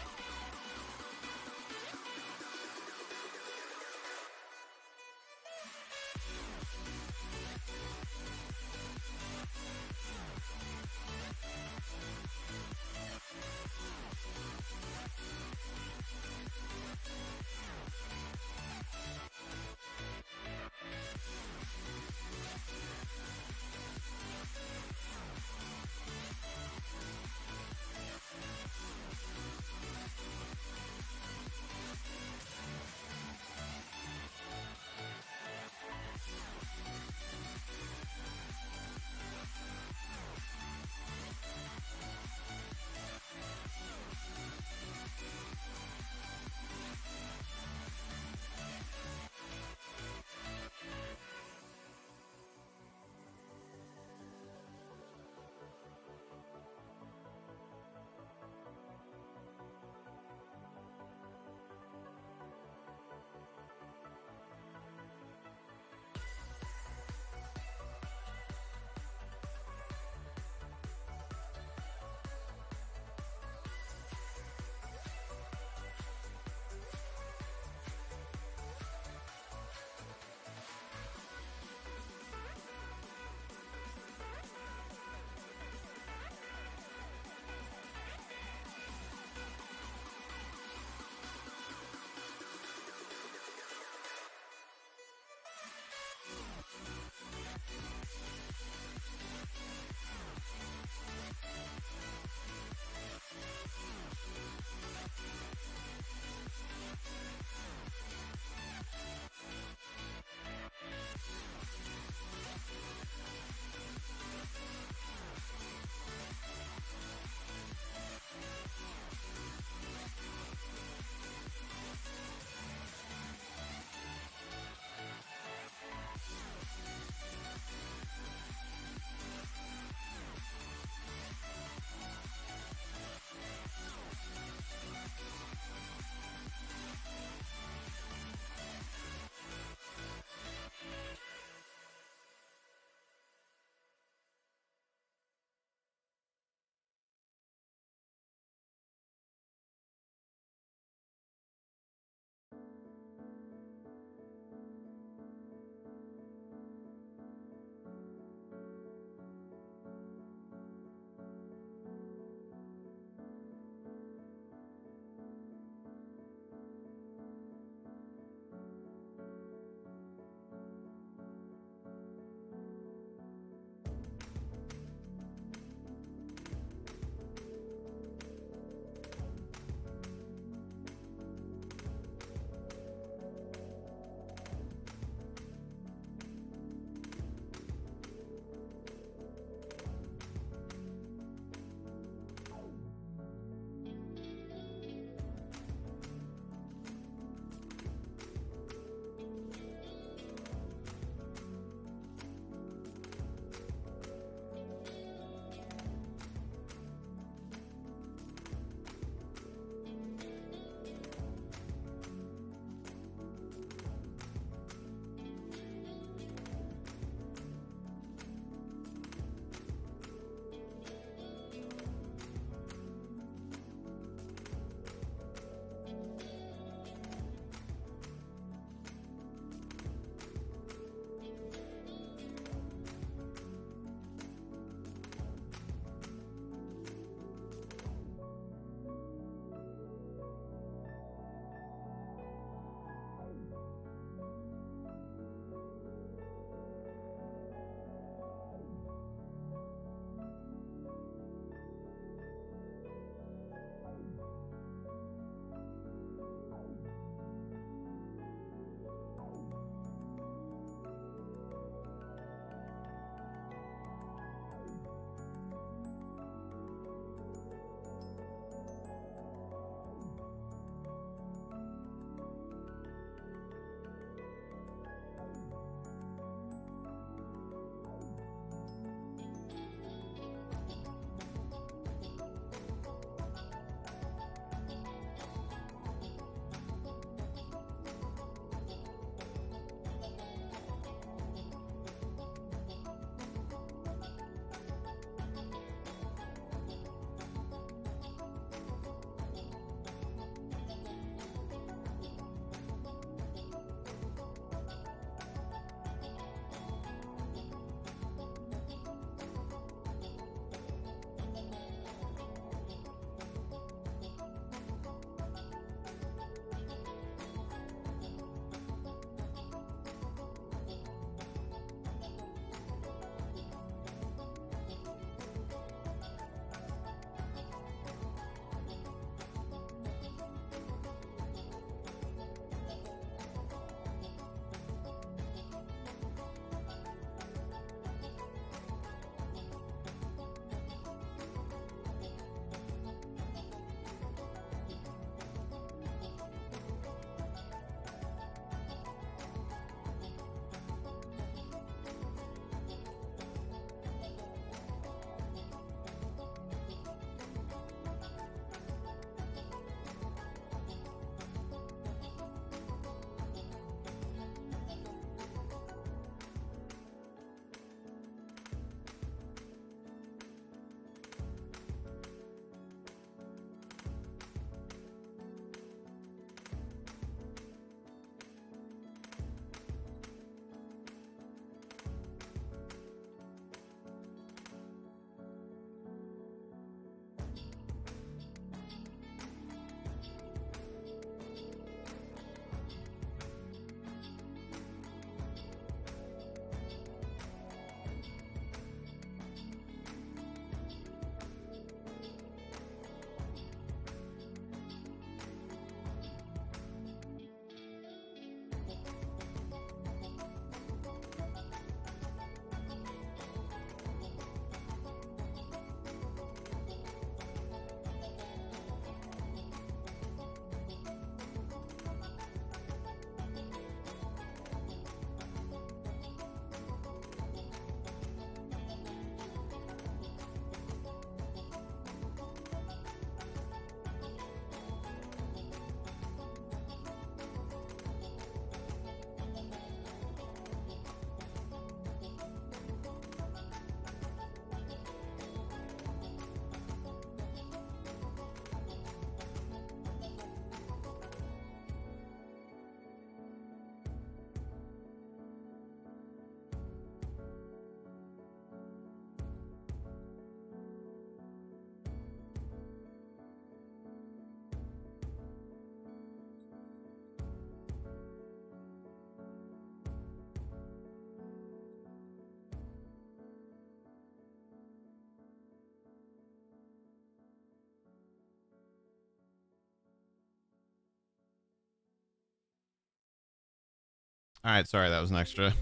All right, sorry, that was an extra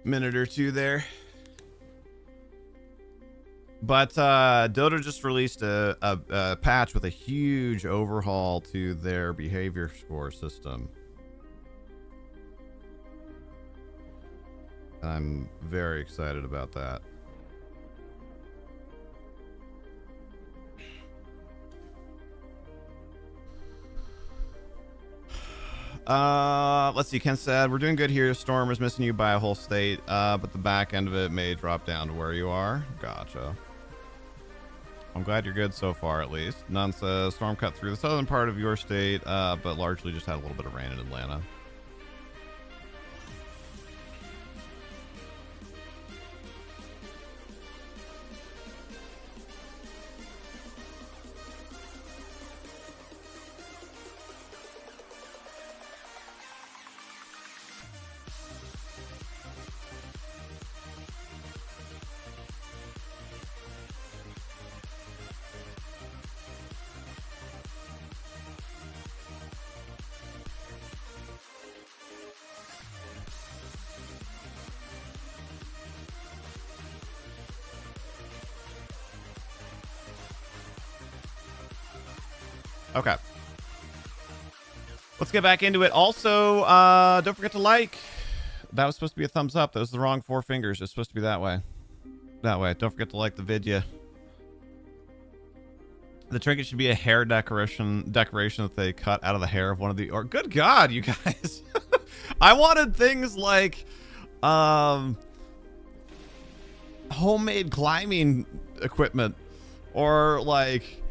minute or two there. But Dota just released a patch with a huge overhaul to their behavior score system. I'm very excited about that. Let's see. Ken said, we're doing good here. Storm is missing you by a whole state, but the back end of it may drop down to where you are. Gotcha. I'm glad you're good so far, at least. None says, storm cut through the southern part of your state, but largely just had a little bit of rain in Atlanta. Okay. Let's get back into it. Also, don't forget to like. That was supposed to be a thumbs up. That was the wrong 4 fingers. It's supposed to be that way. That way. Don't forget to like the video. The trinket should be a hair decoration that they cut out of the hair of one of the... Or good God, you guys. I wanted things like homemade climbing equipment, or like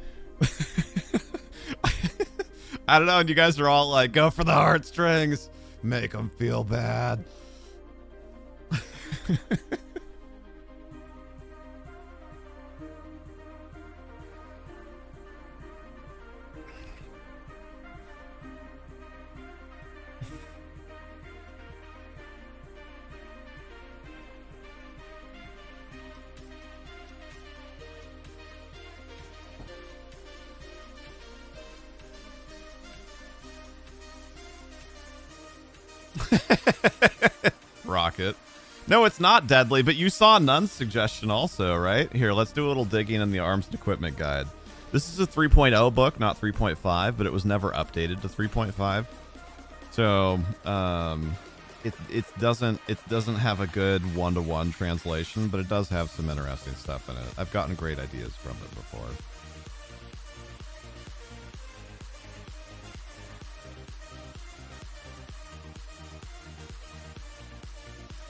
I don't know, and you guys are all like, go for the heartstrings, make them feel bad. Rocket. No, it's not deadly, but you saw Nun's suggestion also, right? Here, let's do a little digging in the arms and equipment guide. This is a 3.0 book, not 3.5, but it was never updated to 3.5. So, it doesn't have a good one-to-one translation, but it does have some interesting stuff in it. I've gotten great ideas from it before.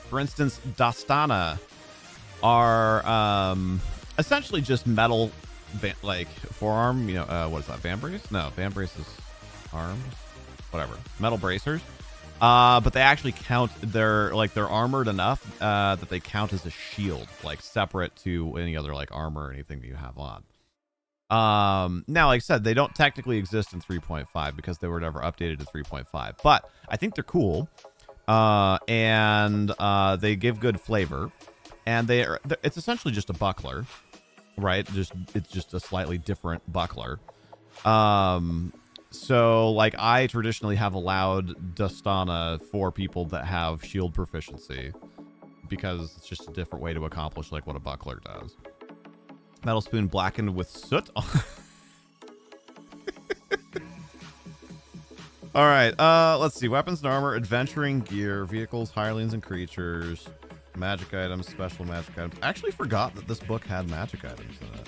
For instance, Dastana are essentially just metal, like forearm. You know, what is that? Vambrace? No, Vambrace is arms. Whatever, metal bracers. But they actually count. They're armored enough that they count as a shield, like separate to any other like armor or anything that you have on. Now, like I said, they don't technically exist in 3.5 because they were never updated to 3.5. But I think they're cool. And they give good flavor, and it's essentially just a buckler, right? It's just a slightly different buckler. So like I traditionally have allowed Dastana for people that have shield proficiency, because it's just a different way to accomplish like what a buckler does. Metal spoon blackened with soot. All right, let's see. Weapons and armor, adventuring gear, vehicles, hirelings and creatures, magic items, special magic items. I actually forgot that this book had magic items in it.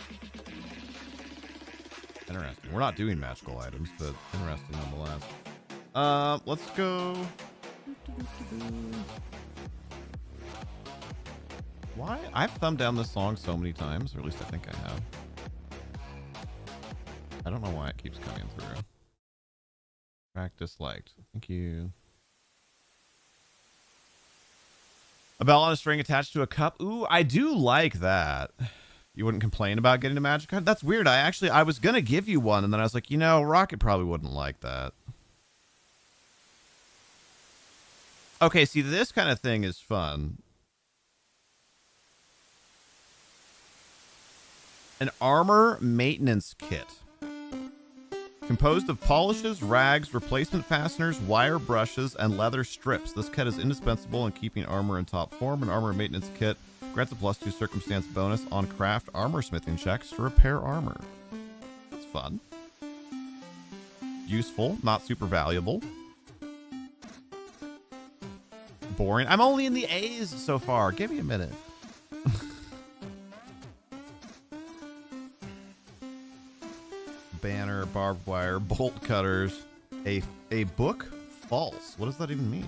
Interesting. We're not doing magical items, but interesting nonetheless. Let's go. Why? I've thumbed down this song so many times, or at least I think I have. I don't know why it keeps coming through. Track disliked. Thank you. A bell on a string attached to a cup. Ooh, I do like that. You wouldn't complain about getting a magic card? That's weird. I was going to give you one, and then I was like, you know, Rocket probably wouldn't like that. Okay, see, this kind of thing is fun. An armor maintenance kit. Composed of polishes, rags, replacement fasteners, wire brushes, and leather strips. This kit is indispensable in keeping armor in top form. An armor maintenance kit grants a +2 circumstance bonus on craft armor smithing checks to repair armor. That's fun. Useful, not super valuable. Boring. I'm only in the A's so far. Give me a minute. Banner, barbed wire, bolt cutters, a book false. What does that even mean?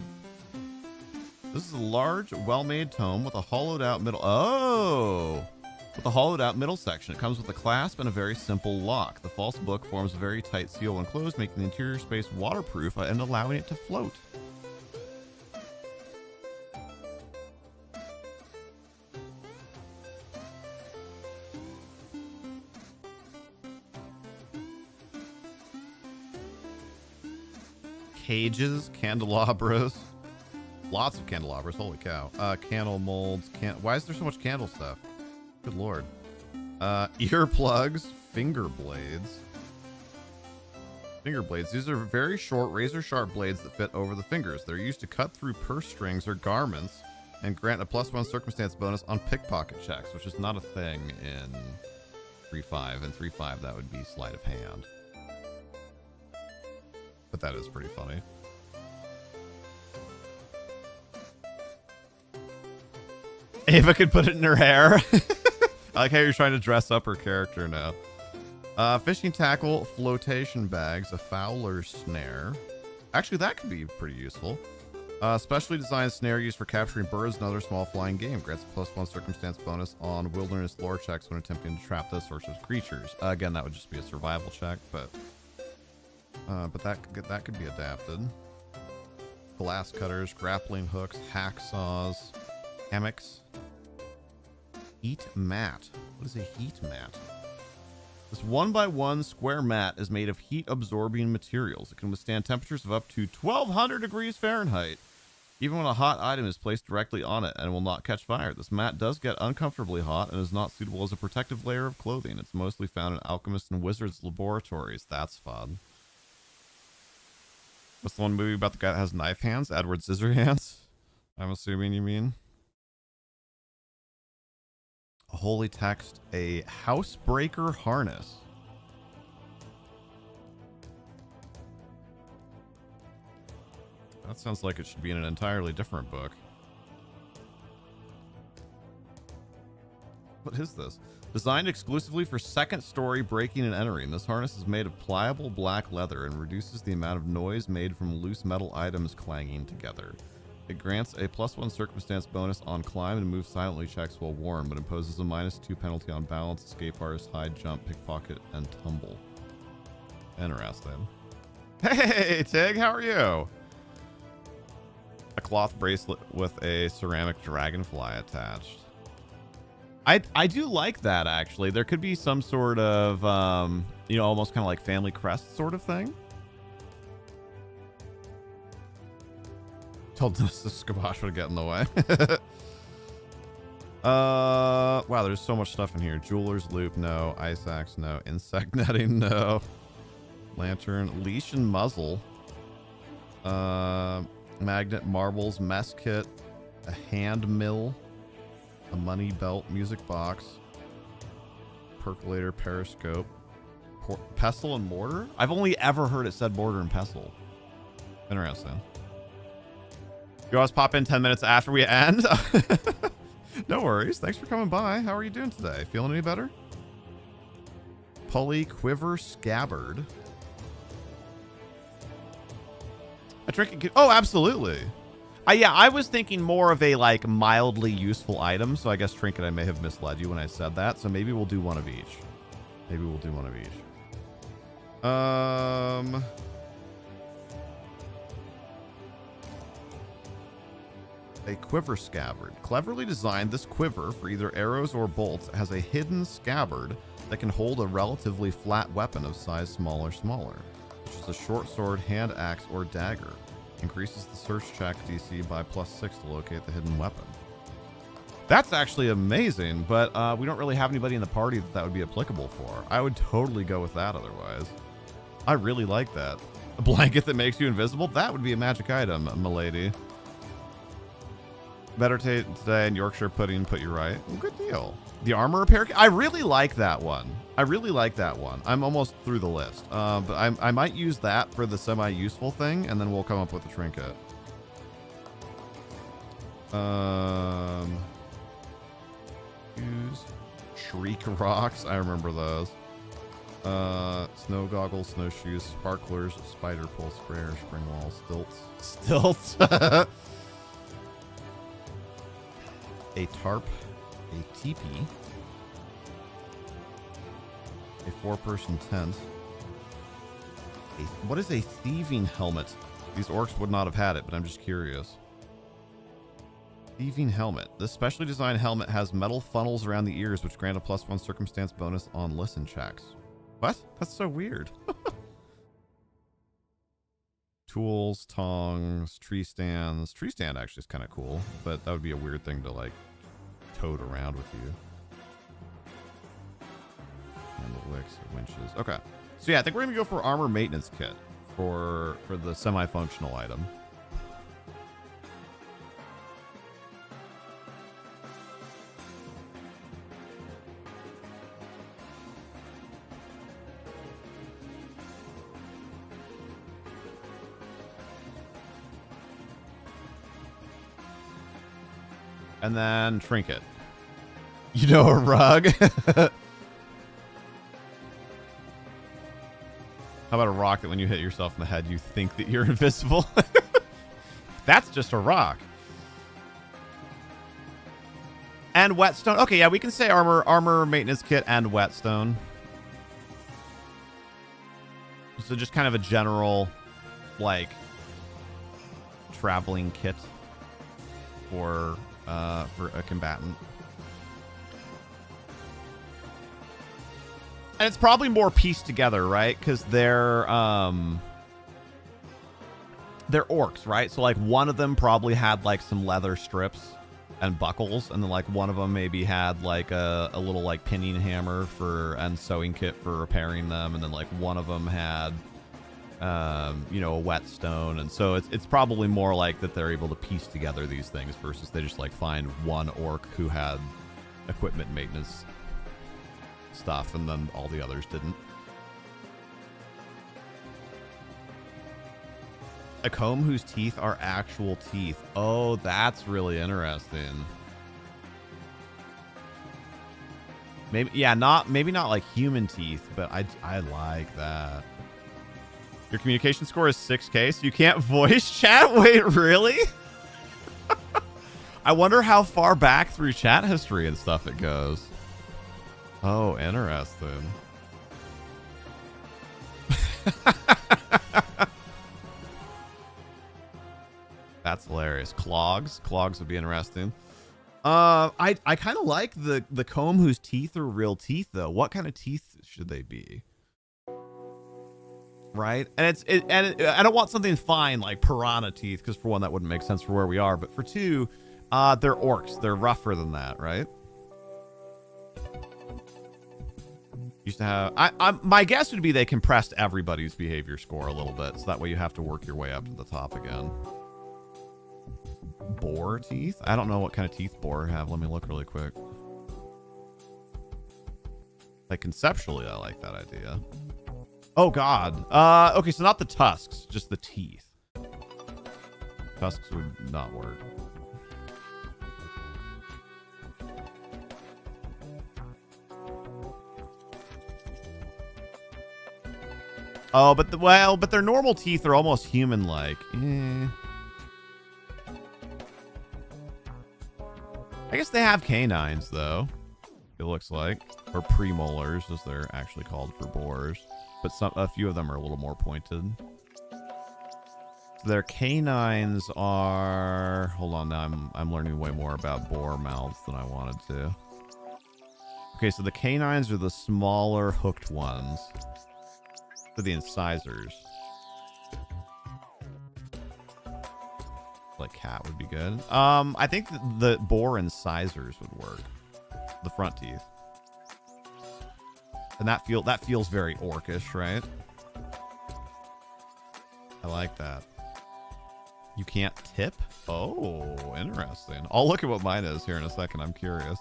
This is a large, well-made tome with a hollowed out middle. Oh, with a hollowed out middle section. It comes with a clasp and a very simple lock. The false book forms a very tight seal when closed, making the interior space waterproof and allowing it to float. Cages, candelabras, lots of candelabras. Holy cow! Candle molds. Why is there so much candle stuff? Good lord. Earplugs, finger blades. Finger blades. These are very short, razor-sharp blades that fit over the fingers. They're used to cut through purse strings or garments and grant a +1 circumstance bonus on pickpocket checks, which is not a thing in 3.5. In 3.5, that would be sleight of hand. But that is pretty funny. Ava could put it in her hair. I like how you're trying to dress up her character now. Fishing tackle, flotation bags, a fowler's snare. Actually, that could be pretty useful. Specially designed snare used for capturing birds and other small flying game. Grants a +1 circumstance bonus on wilderness lore checks when attempting to trap those sorts of creatures. Again, that would just be a survival check, but that could be adapted. Glass cutters, grappling hooks, hacksaws, hammocks. Heat mat. What is a heat mat? This 1x1 square mat is made of heat-absorbing materials. It can withstand temperatures of up to 1200 degrees Fahrenheit, even when a hot item is placed directly on it, and will not catch fire. This mat does get uncomfortably hot and is not suitable as a protective layer of clothing. It's mostly found in alchemists and wizards' laboratories. That's fun. What's the one movie about the guy that has knife hands? Edward Scissorhands? I'm assuming you mean. A holy text, a housebreaker harness. That sounds like it should be in an entirely different book. What is this? Designed exclusively for second story breaking and entering, this harness is made of pliable black leather and reduces the amount of noise made from loose metal items clanging together. It grants a +1 circumstance bonus on climb and move silently checks while worn, but imposes a -2 penalty on balance, escape artist, hide, jump, pickpocket, and tumble. Interesting. Hey, Tig, how are you? A cloth bracelet with a ceramic dragonfly attached. I do like that, actually. There could be some sort of, you know, almost kind of like family crest sort of thing. Told this Skabosh would get in the way. Wow, there's so much stuff in here. Jeweler's loop, no. Ice axe, no. Insect netting, no. Lantern, leash and muzzle. Magnet, marbles, mess kit, a hand mill, a money belt, music box, percolator, periscope, pestle and mortar. I've only ever heard it said mortar and pestle. Interesting. You always pop in 10 minutes after we end. No worries. Thanks for coming by. How are you doing today? Feeling any better? Pulley quiver scabbard. A trinket. Oh, absolutely. Yeah, I was thinking more of a like mildly useful item, so I guess trinket, I may have misled you when I said that. So maybe we'll do one of each. Maybe we'll do one of each. A quiver scabbard. Cleverly designed, this quiver for either arrows or bolts has a hidden scabbard that can hold a relatively flat weapon of size smaller, which is a short sword, hand axe, or dagger. Increases the search check DC by +6 to locate the hidden weapon. That's actually amazing, but we don't really have anybody in the party that would be applicable for. I would totally go with that otherwise. I really like that. A blanket that makes you invisible? That would be a magic item, milady. Better today in Yorkshire pudding, put you right. Well, good deal. The armor repair. I really like that one. I really like that one. I'm almost through the list. But I might use that for the semi-useful thing, and then we'll come up with a trinket. Use Shriek Rocks. I remember those. Snow goggles, snowshoes, sparklers, spider pole sprayer, spring wall, stilts. A tarp, a teepee, a 4-person tent. What is a thieving helmet? These orcs would not have had it, but I'm just curious. Thieving helmet. This specially designed helmet has metal funnels around the ears, which grant a +1 circumstance bonus on listen checks. What? That's so weird. Tools, tongs, tree stands. Tree stand actually is kind of cool, but that would be a weird thing to like tote around with you. Handle wicks, winches. Okay. So yeah, I think we're gonna go for armor maintenance kit for the semi-functional item. And then trinket. You know, a rug. How about a rock that when you hit yourself in the head, you think that you're invisible? That's just a rock. And whetstone. Okay, yeah, we can say armor maintenance kit and whetstone. So just kind of a general, like, traveling kit for a combatant. And it's probably more pieced together, right? Because they're orcs, right? So like one of them probably had like some leather strips and buckles, and then like one of them maybe had like a little like pinning hammer and sewing kit for repairing them, and then like one of them had you know, a whetstone. And so it's probably more like that they're able to piece together these things versus they just like find one orc who had equipment maintenance stuff and then all the others didn't. A comb whose teeth are actual teeth. Oh, that's really interesting. Maybe, yeah, maybe not like human teeth, but I like that. Your communication score is 6K, so you can't voice chat? Wait, really? I wonder how far back through chat history and stuff it goes. Oh, interesting. That's hilarious. Clogs would be interesting. I kind of like the comb whose teeth are real teeth, though. What kind of teeth should they be? Right? And I don't want something fine like piranha teeth, because for one, that wouldn't make sense for where we are. But for two, they're orcs. They're rougher than that, right? Used to have. My guess would be they compressed everybody's behavior score a little bit, so that way you have to work your way up to the top again. Boar teeth? I don't know what kind of teeth boar have. Let me look really quick. Like conceptually, I like that idea. Oh God. Okay, so not the tusks, just the teeth. Tusks would not work. Oh, but their normal teeth are almost human-like. I guess they have canines, though. It looks like, or premolars, as they're actually called for boars. But a few of them are a little more pointed. Their canines are. Hold on, now I'm learning way more about boar mouths than I wanted to. Okay, so the canines are the smaller hooked ones. For the incisors. Like cat would be good. I think the boar incisors would work. The front teeth. And that feels very orcish, right? I like that. You can't tip? Oh, interesting. I'll look at what mine is here in a second. I'm curious.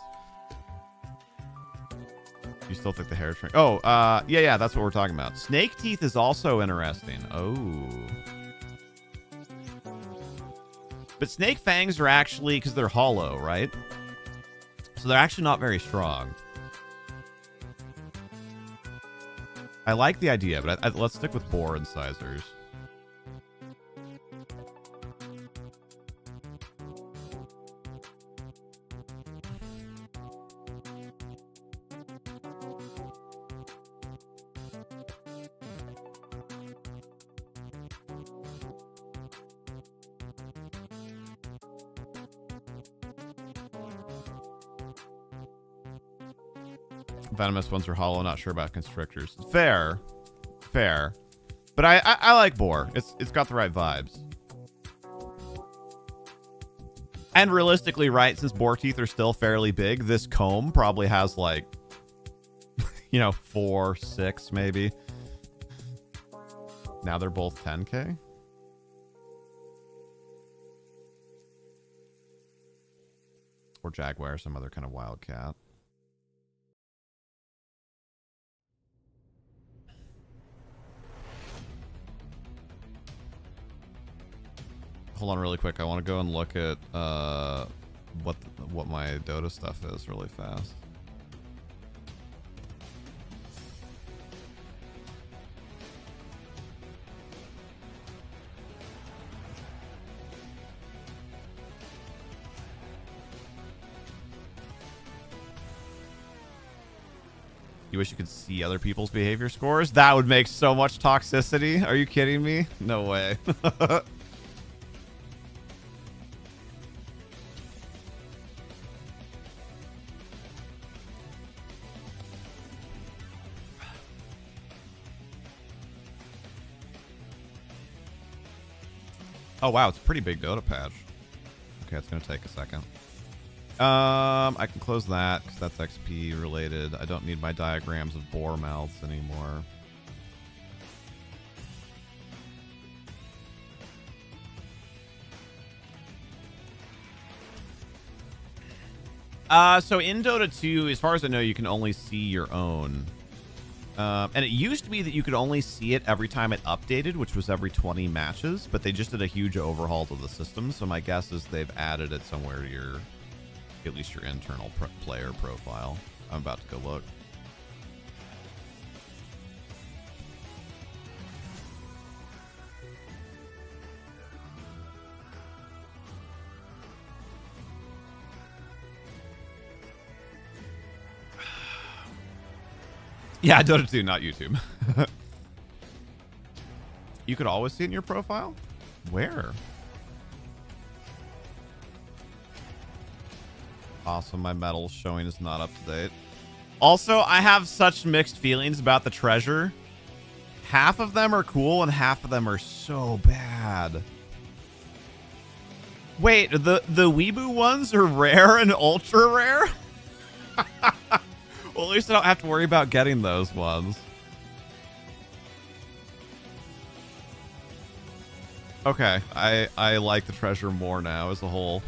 You still think the hair shrink? Oh, yeah, that's what we're talking about. Snake teeth is also interesting. Oh. But snake fangs are actually, because they're hollow, right? So they're actually not very strong. I like the idea, but let's stick with boar incisors. Venomous ones are hollow. Not sure about constrictors. Fair. But I like boar. It's got the right vibes. And realistically, right, since boar teeth are still fairly big, this comb probably has like, 4, 6 maybe. Now they're both 10K. Or jaguar, some other kind of wild cat. Hold on really quick. I want to go and look at what my Dota stuff is really fast. You wish you could see other people's behavior scores? That would make so much toxicity. Are you kidding me? No way. Oh wow, it's a pretty big Dota patch. Okay, it's gonna take a second. I can close that because that's XP related. I don't need my diagrams of boar mouths anymore. So in Dota 2, as far as I know, you can only see your own. And it used to be that you could only see it every time it updated, which was every 20 matches, but they just did a huge overhaul to the system. So my guess is they've added it somewhere to at least your internal player profile. I'm about to go look. Yeah, Dota 2, not YouTube. You could always see it in your profile? Where? Awesome, my medal showing is not up to date. Also, I have such mixed feelings about the treasure. Half of them are cool and half of them are so bad. Wait, the Weeboo ones are rare and ultra rare? Well, at least I don't have to worry about getting those ones. Okay, I like the treasure more now as a whole.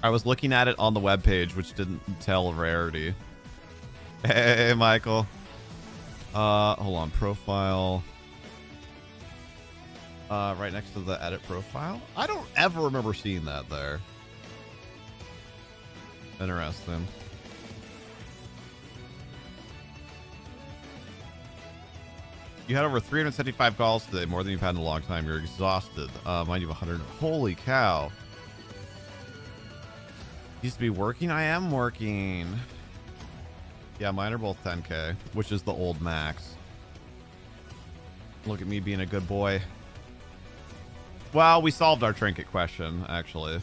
I was looking at it on the webpage, which didn't tell rarity. Hey, Michael. Hold on, profile. Right next to the edit profile. I don't ever remember seeing that there. Interesting. You had over 375 calls today, more than you've had in a long time. You're exhausted. Mind you, 100. Holy cow. Used to be working. I am working. Yeah, mine are both 10K, which is the old max. Look at me being a good boy. Well, we solved our trinket question, actually.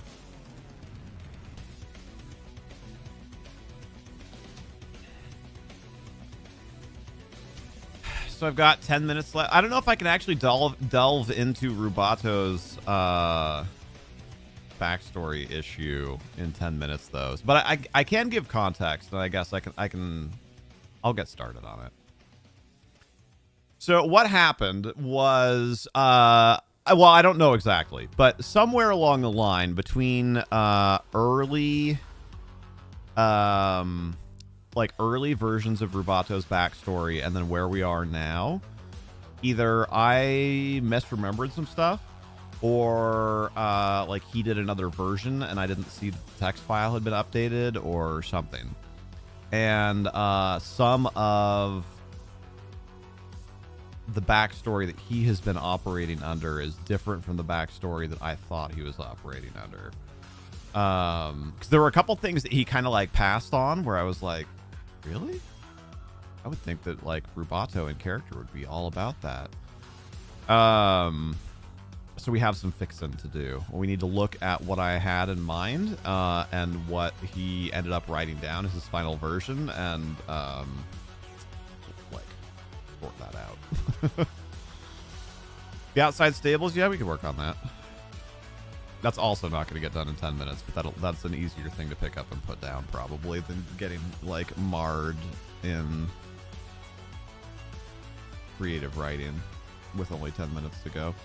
So I've got 10 minutes left. I don't know if I can actually delve into Rubato's backstory issue in 10 minutes, though. But I can give context, and I guess I'll get started on it. So what happened was, well, I don't know exactly, but somewhere along the line between early versions of Rubato's backstory and then where we are now, either I misremembered some stuff, or like he did another version and I didn't see that the text file had been updated or something. And some of the backstory that he has been operating under is different from the backstory that I thought he was operating under. Because there were a couple things that he kind of like passed on where I was like, really? I would think that like Rubato in character would be all about that. So we have some fixing to do. We need to look at what I had in mind and what he ended up writing down as his final version and like sort that out. The outside stables, yeah, we could work on that. That's also not going to get done in 10 minutes, but that's an easier thing to pick up and put down probably than getting like marred in creative writing with only 10 minutes to go.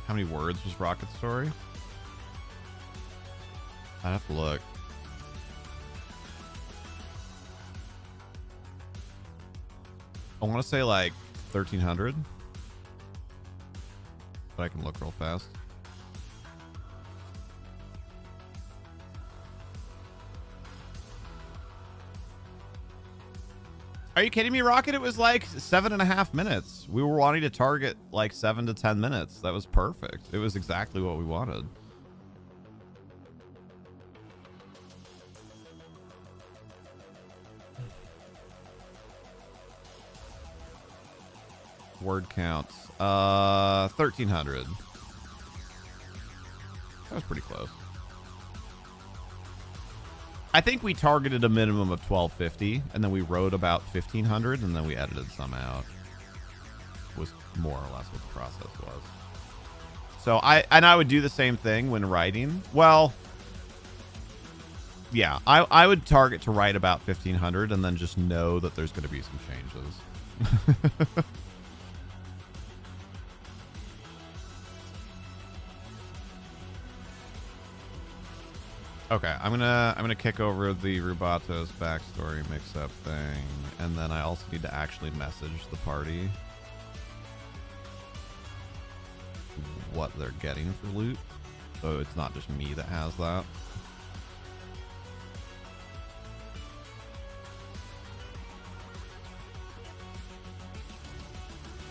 How many words was Rocket's story? I'd have to look. I want to say like 1,300, but I can look real fast. Are you kidding me, Rocket? It was like 7.5 minutes. We were wanting to target like 7 to 10 minutes. That was perfect. It was exactly what we wanted. Word counts. 1,300. That was pretty close. I think we targeted a minimum of 1,250, and then we wrote about 1,500, and then we edited some out. Was more or less what the process was. So I would do the same thing when writing. Well, yeah, I would target to write about 1,500, and then just know that there's going to be some changes. Okay, I'm gonna kick over the Rubato's backstory mix-up thing, and then I also need to actually message the party what they're getting for loot, so it's not just me that has that.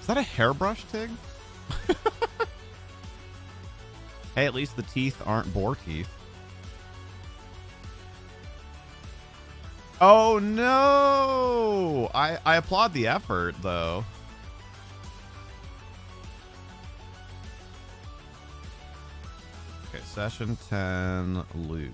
Is that a hairbrush, Tig? Hey, at least the teeth aren't boar teeth. Oh no! I applaud the effort though. Okay, session 10 loot.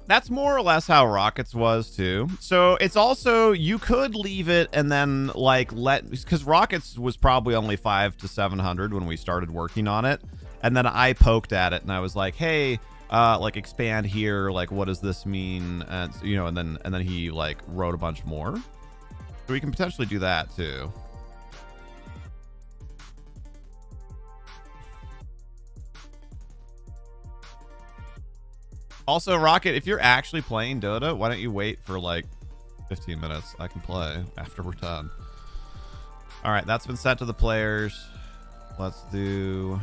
That's more or less how Rockets was too. So it's also, you could leave it and then like because Rockets was probably only 500 to 700 when we started working on it. And then I poked at it and I was like, hey, like expand here. Like, what does this mean? And you know, and then he like wrote a bunch more. So we can potentially do that too. Also, Rocket, if you're actually playing Dota, why don't you wait for like 15 minutes? I can play after we're done. All right, that's been set to the players. Let's do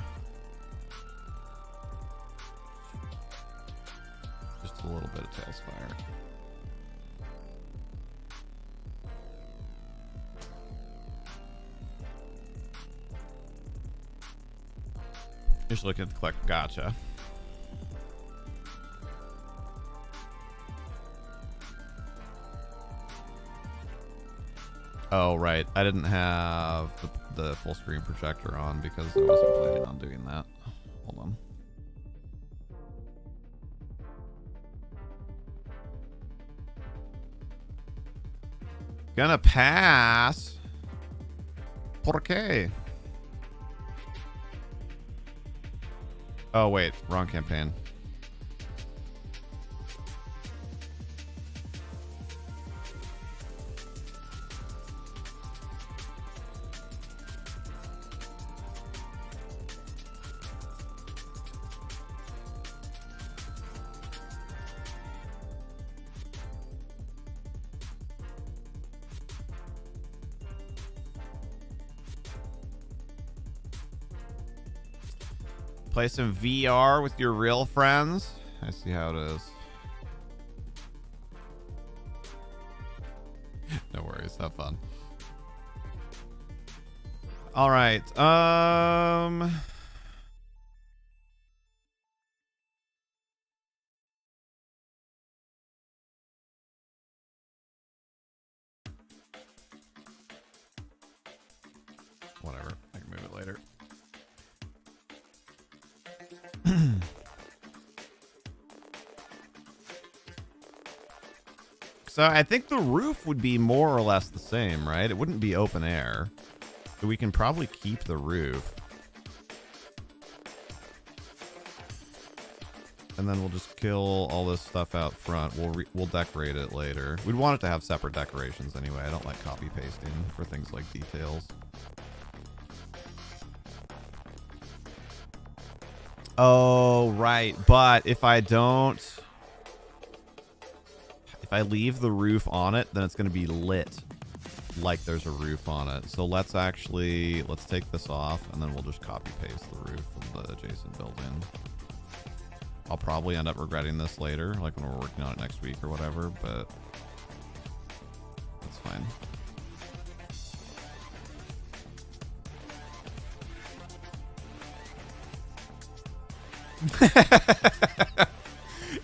just a little bit of Tailspire. Just looking at the click. Gotcha. Oh, right. I didn't have the full screen projector on because I wasn't planning on doing that. Hold on. Gonna pass. ¿Por qué? Oh, wait. Wrong campaign. Play some VR with your real friends. I see how it is. No worries. Have fun. All right. Whatever. I can move it later. So I think the roof would be more or less the same, right? It wouldn't be open air. So we can probably keep the roof. And then we'll just kill all this stuff out front. We'll decorate it later. We'd want it to have separate decorations anyway. I don't like copy pasting for things like details. Oh, right. But if I leave the roof on it, then it's going to be lit like there's a roof on it. So let's take this off and then we'll just copy paste the roof from the adjacent building. I'll probably end up regretting this later, like when we're working on it next week or whatever, but that's fine.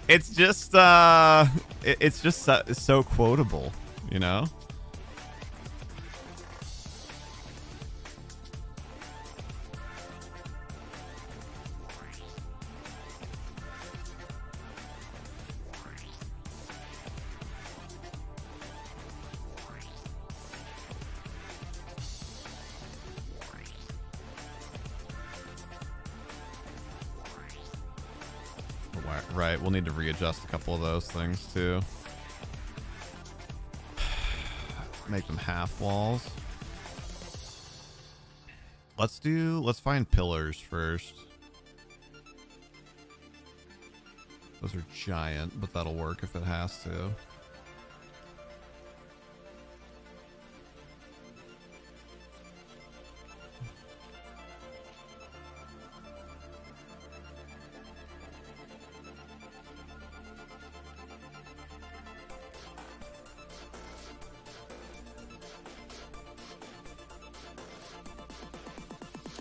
It's just so quotable, you know? Right, we'll need to readjust a couple of those things too. Make them half walls. Let's find pillars first. Those are giant, but that'll work if it has to.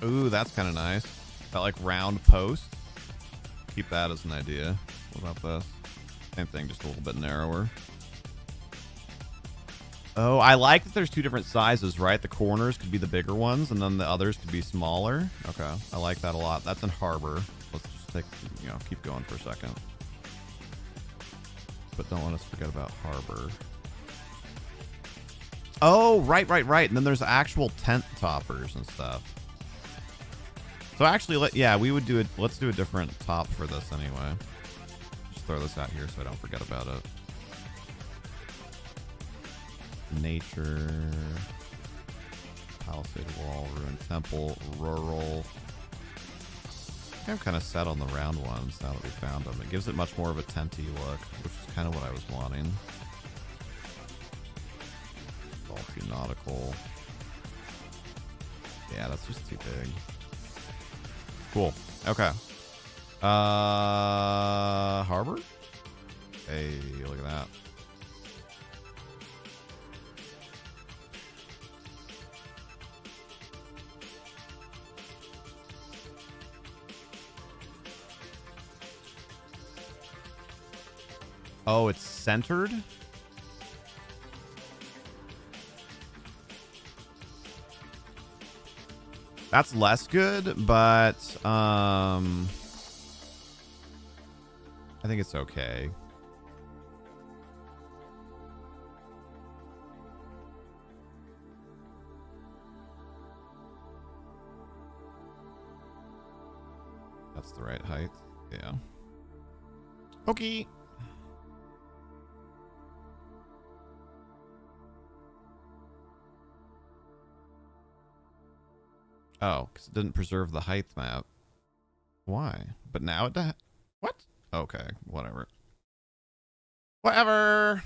Ooh, that's kind of nice. That like round post. Keep that as an idea. What about this? Same thing, just a little bit narrower. Oh, I like that there's two different sizes, right? The corners could be the bigger ones, and then the others could be smaller. Okay, I like that a lot. That's in Harbor. Let's just keep going for a second. But don't let us forget about Harbor. Oh, right. And then there's actual tent toppers and stuff. So actually, let's do a different top for this anyway. Just throw this out here so I don't forget about it. Nature, palisade wall, ruined temple, rural. I'm kind of set on the round ones now that we found them. It gives it much more of a tenty look, which is kind of what I was wanting. It's all too nautical. Yeah, that's just too big. Cool. Okay. Harbor? Hey, look at that. Oh, it's centered? That's less good, but I think it's okay. That's the right height. Yeah. Okay. Oh, because it didn't preserve the height map. Why? But now it does. What? Okay, whatever. Whatever.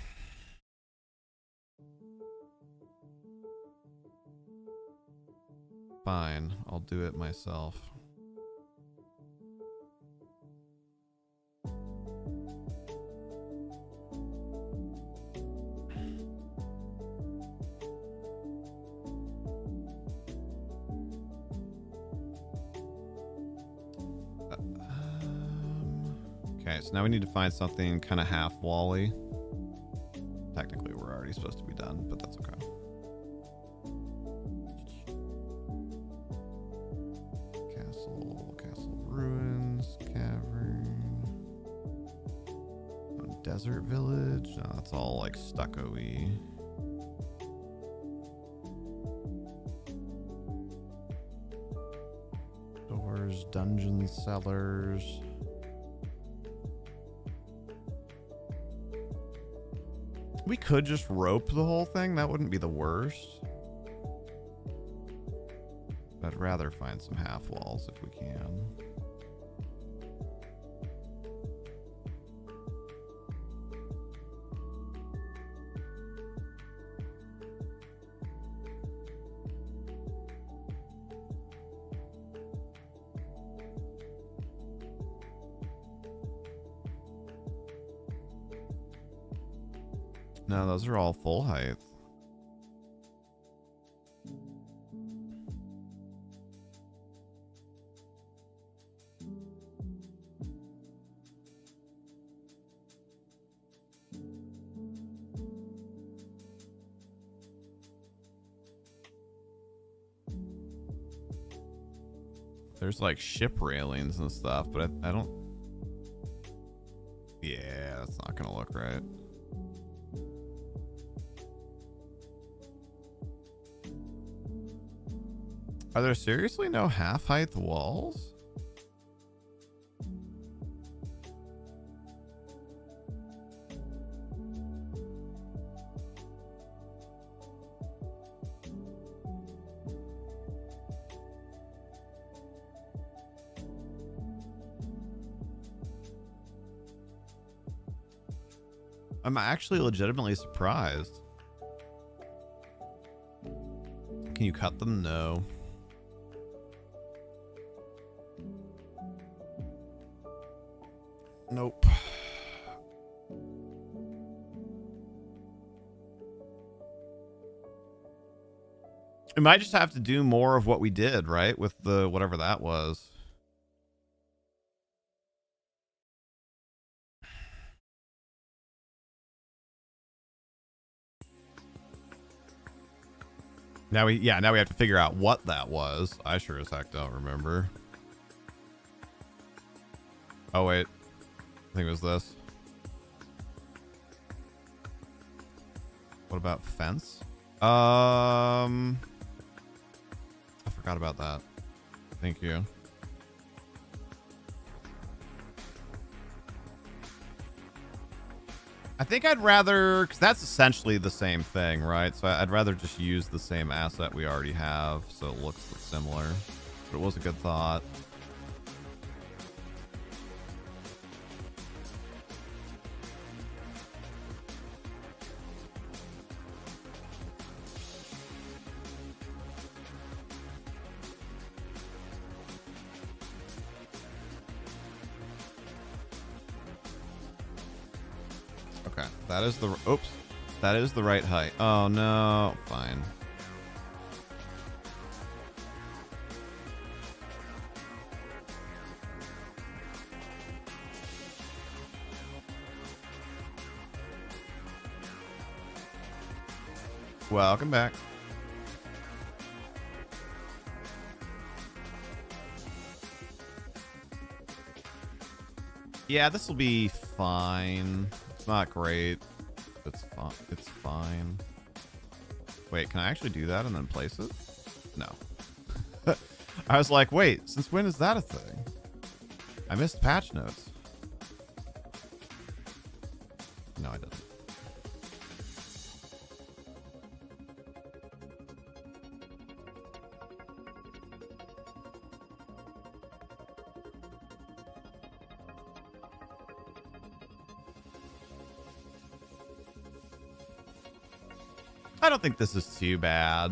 Fine, I'll do it myself. Okay, so now we need to find something kind of half wally. Technically, we're already supposed to be done, but that's okay. Castle ruins, cavern, desert village. No, that's all like stucco-y. Doors, dungeon cellars. We could just rope the whole thing. That wouldn't be the worst. I'd rather find some half walls if we can. No, those are all full height. There's like ship railings and stuff, but I don't. Yeah, that's not gonna look right. Are there seriously no half height walls? I'm actually legitimately surprised. Can you cut them? No. Nope. We might just have to do more of what we did, right? With the whatever that was. Now we have to figure out what that was. I sure as heck don't remember. Oh wait. I think it was this. What about fence? I forgot about that. Thank you. I think I'd rather, because that's essentially the same thing, right? So I'd rather just use the same asset we already have so it looks similar. But it was a good thought. That is the, oops, that is the right height. Oh no, fine. Welcome back. Yeah, this will be fine. It's not great. It's fine. It's fine. Wait, can I actually do that and then place it? No. I was like, wait, since when is that a thing? I missed patch notes. No, I didn't. I don't think this is too bad.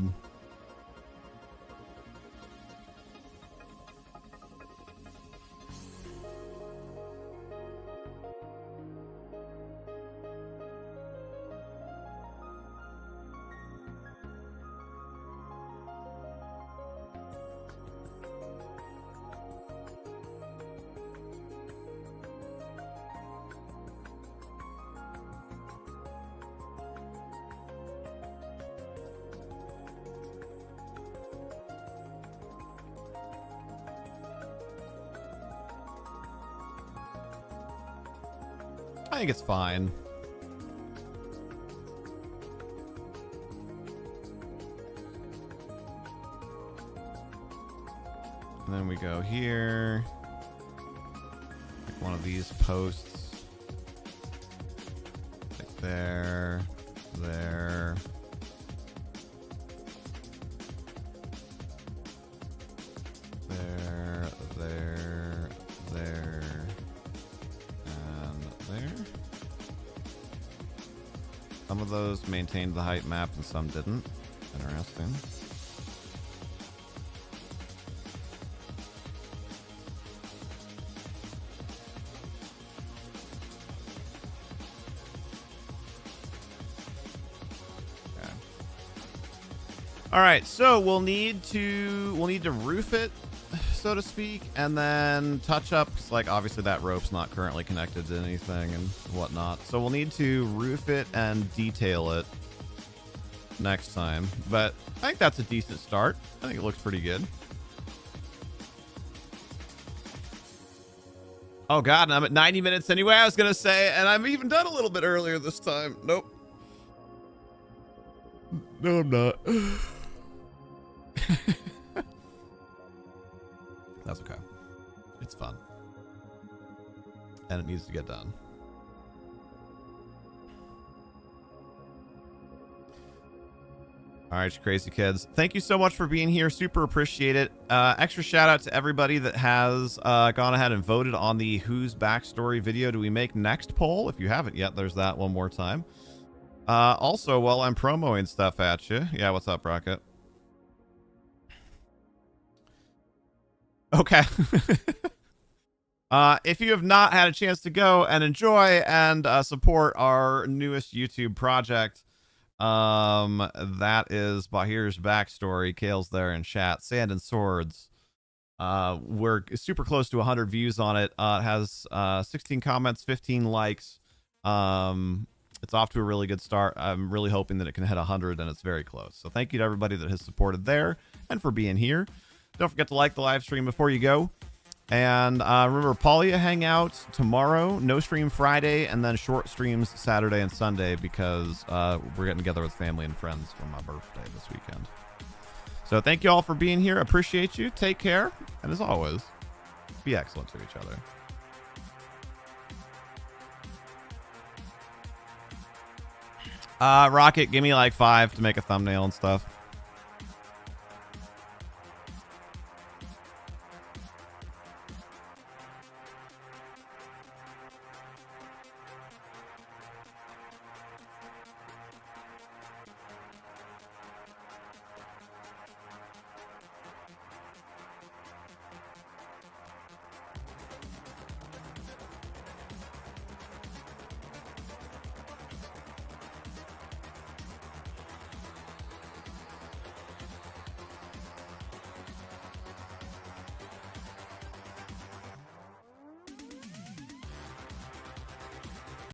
I think it's fine. And then we go here. Pick one of these posts. Like there, there. There, there, there. There. Some of those maintained the height map and some didn't. Interesting. Okay. All right, so we'll need to roof it, so to speak, and then touch up, 'cause, like, obviously that rope's not currently connected to anything and whatnot. So we'll need to roof it and detail it next time. But I think that's a decent start. I think it looks pretty good. Oh God, and I'm at 90 minutes anyway, I was gonna say, and I'm even done a little bit earlier this time. Nope. No, I'm not. That's okay. It's fun. And it needs to get done. All right, you crazy kids. Thank you so much for being here. Super appreciate it. Extra shout out to everybody that has gone ahead and voted on the Whose Backstory video do we make next poll. If you haven't yet, there's that one more time. Also, while I'm promoing stuff at you. Yeah, what's up, Rocket? Okay. If you have not had a chance to go and enjoy and support our newest YouTube project, that is Bahir's Backstory. Kale's there in chat. Sand and Swords. We're super close to 100 views on it. It has 16 comments, 15 likes. It's off to a really good start. I'm really hoping that it can hit 100, and it's very close. So thank you to everybody that has supported there and for being here. Don't forget to like the live stream before you go. And remember, Paulia Hangout tomorrow, no stream Friday, and then short streams Saturday and Sunday because we're getting together with family and friends for my birthday this weekend. So thank you all for being here. Appreciate you. Take care. And as always, be excellent to each other. Rocket, give me like 5 to make a thumbnail and stuff.